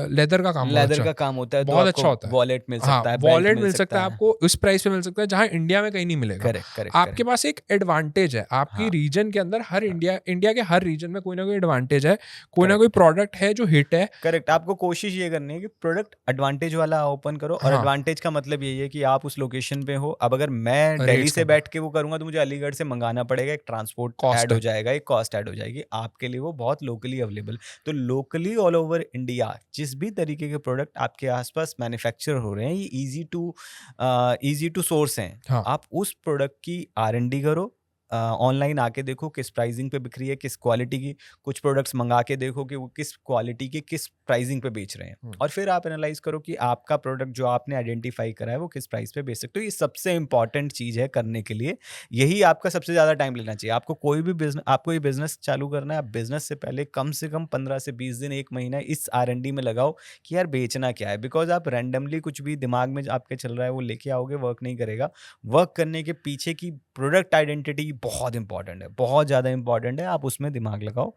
Speaker 1: लेदर का काम बहुत
Speaker 2: लेदर
Speaker 1: अच्छा,
Speaker 2: का काम होता है तो
Speaker 1: बहुत
Speaker 2: आपको
Speaker 1: अच्छा होता है।
Speaker 2: वॉलेट मिल
Speaker 1: हाँ,
Speaker 2: सकता है, बेल्ट
Speaker 1: वॉलेट
Speaker 2: मिल
Speaker 1: मिल सकता
Speaker 2: सकता
Speaker 1: है
Speaker 2: है।
Speaker 1: आपको उस प्राइस पे मिल सकता है जहाँ इंडिया में कहीं नहीं मिलेगा।
Speaker 2: करेक्ट, करेक्ट,
Speaker 1: आपके
Speaker 2: करेक्ट।
Speaker 1: पास एक एडवांटेज है, आपकी
Speaker 2: हाँ,
Speaker 1: रीजन के अंदर हर
Speaker 2: हाँ,
Speaker 1: इंडिया के हर रीजन में कोई ना कोई एडवांटेज है, कोई ना कोई
Speaker 2: करेक्ट।
Speaker 1: प्रोडक्ट है जो हिट है।
Speaker 2: करेक्ट, आपको कोशिश ये करनी है कि प्रोडक्ट एडवांटेज वाला ओपन करो, और
Speaker 1: हाँ,
Speaker 2: एडवांटेज का मतलब यही है कि आप उस लोकेशन पे हो। अब अगर मैं दिल्ली
Speaker 1: रेट्स
Speaker 2: से
Speaker 1: कम है,
Speaker 2: बैठ के वो करूंगा तो मुझे अलीगढ़ से मंगाना पड़ेगा, एक ट्रांसपोर्ट
Speaker 1: कॉस्ट
Speaker 2: ऐड हो
Speaker 1: है।
Speaker 2: जाएगा, एक कॉस्ट ऐड हो जाएगी। आपके लिए वो बहुत लोकली अवेलेबल। तो लोकली ऑल ओवर इंडिया जिस भी तरीके के प्रोडक्ट आपके आसपास मैन्युफैक्चर हो रहे हैं, ये ईजी टू सोर्स हैं।
Speaker 1: हाँ,
Speaker 2: आप उस प्रोडक्ट की R&D करो, ऑनलाइन आके देखो किस प्राइसिंग पे बिक रही है, किस क्वालिटी की। कुछ प्रोडक्ट्स मंगा के देखो कि वो किस क्वालिटी के किस प्राइसिंग पे बेच रहे हैं,
Speaker 1: हम्म,
Speaker 2: और फिर आप एनालाइज करो कि आपका प्रोडक्ट जो आपने आइडेंटिफाई करा है वो किस प्राइस पे बेच सकते हो। ये सबसे इंपॉर्टेंट चीज़ है करने के लिए। यही आपका सबसे ज़्यादा टाइम लेना चाहिए। आपको ये बिजनेस चालू करना है, आप बिजनेस से पहले कम से कम 15 से 20 दिन, 1 महीना इस R&D में लगाओ कि यार बेचना क्या है। बिकॉज आप रैंडमली कुछ भी दिमाग में आपके चल रहा है वो लेके आओगे, वर्क नहीं करेगा। वर्क करने के पीछे की प्रोडक्ट आइडेंटिटी बहुत इंपॉर्टेंट है, बहुत ज़्यादा इंपॉर्टेंट है। आप उसमें दिमाग लगाओ।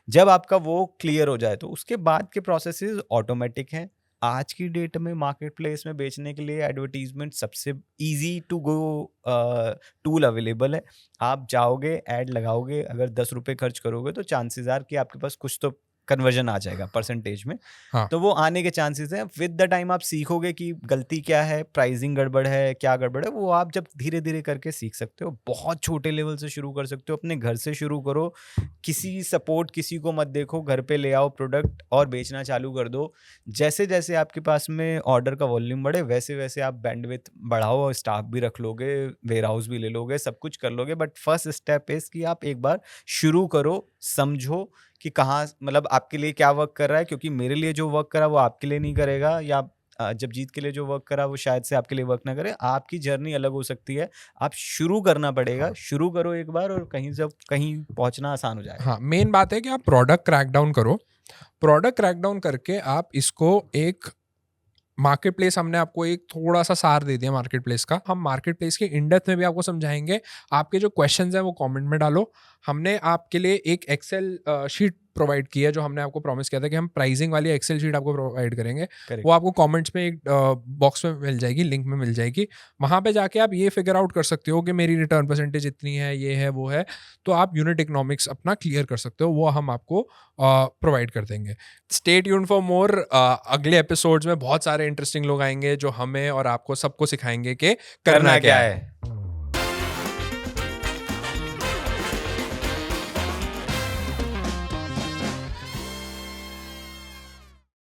Speaker 2: जब आपका वो क्लियर हो जाए तो उसके बाद के प्रोसेसेस ऑटोमेटिक हैं। आज की डेट में मार्केट प्लेस में बेचने के लिए एडवर्टीजमेंट सबसे easy to go tool available है। आप जाओगे, ऐड लगाओगे, अगर 10 रुपये खर्च करोगे तो चांसेस आर कि आपके पास कुछ तो कन्वर्जन आ जाएगा परसेंटेज में।
Speaker 1: हाँ,
Speaker 2: तो वो आने के चांसेस हैं। विद द टाइम आप सीखोगे कि गलती क्या है, प्राइसिंग गड़बड़ है, क्या गड़बड़ है, वो आप जब धीरे-धीरे करके सीख सकते हो। बहुत छोटे लेवल से शुरू कर सकते हो, अपने घर से शुरू करो। किसी को मत देखो, घर पे ले आओ प्रोडक्ट और बेचना चालू कर दो। जैसे-जैसे आपके पास में ऑर्डर का वॉल्यूम बढ़े, वैसे-वैसे आप बैंडविड्थ बढ़ाओ और स्टाफ भी रख लोगे, वेयरहाउस भी ले लोगे, सब कुछ कर लोगे। बट फर्स्ट स्टेप इज़ कि आप एक बार शुरू करो, समझो कि कहाँ मतलब आपके लिए क्या वर्क कर रहा है, क्योंकि मेरे लिए जो वर्क करा वो आपके लिए नहीं करेगा, या जगजीत के लिए जो वर्क करा वो शायद से आपके लिए वर्क ना करे। आपकी जर्नी अलग हो सकती है। आप शुरू करना पड़ेगा,
Speaker 1: हाँ,
Speaker 2: शुरू करो एक बार और कहीं पहुँचना आसान हो जाएगा।
Speaker 1: हाँ। मेन बात है कि आप प्रोडक्ट क्रैक डाउन करो। प्रोडक्ट क्रैक डाउन करके आप इसको एक मार्केट प्लेस, हमने आपको एक थोड़ा सा सार दे दिया मार्केट प्लेस का। हम मार्केट प्लेस के इन डेप्थ में भी आपको समझाएंगे। आपके जो क्वेश्चंस हैं वो कमेंट में डालो। हमने आपके लिए एक एक्सेल शीट प्रोवाइड की है, जो हमने आपको प्रॉमिस किया था कि हम प्राइसिंग वाली एक्सेल शीट आपको प्रोवाइड करेंगे।
Speaker 2: करेक्ट।
Speaker 1: वो आपको कमेंट्स में एक बॉक्स में मिल जाएगी, लिंक में मिल जाएगी। वहाँ पे जाके आप ये फिगर आउट कर सकते हो कि मेरी रिटर्न परसेंटेज इतनी है, ये है, वो है। तो आप यूनिट इकोनॉमिक्स अपना क्लियर कर सकते हो, वो हम आपको प्रोवाइड कर देंगे। Stay tuned for more. अगले एपिसोड्स में बहुत सारे इंटरेस्टिंग लोग आएंगे जो हमें और आपको सबको सिखाएंगे कि करना क्या है।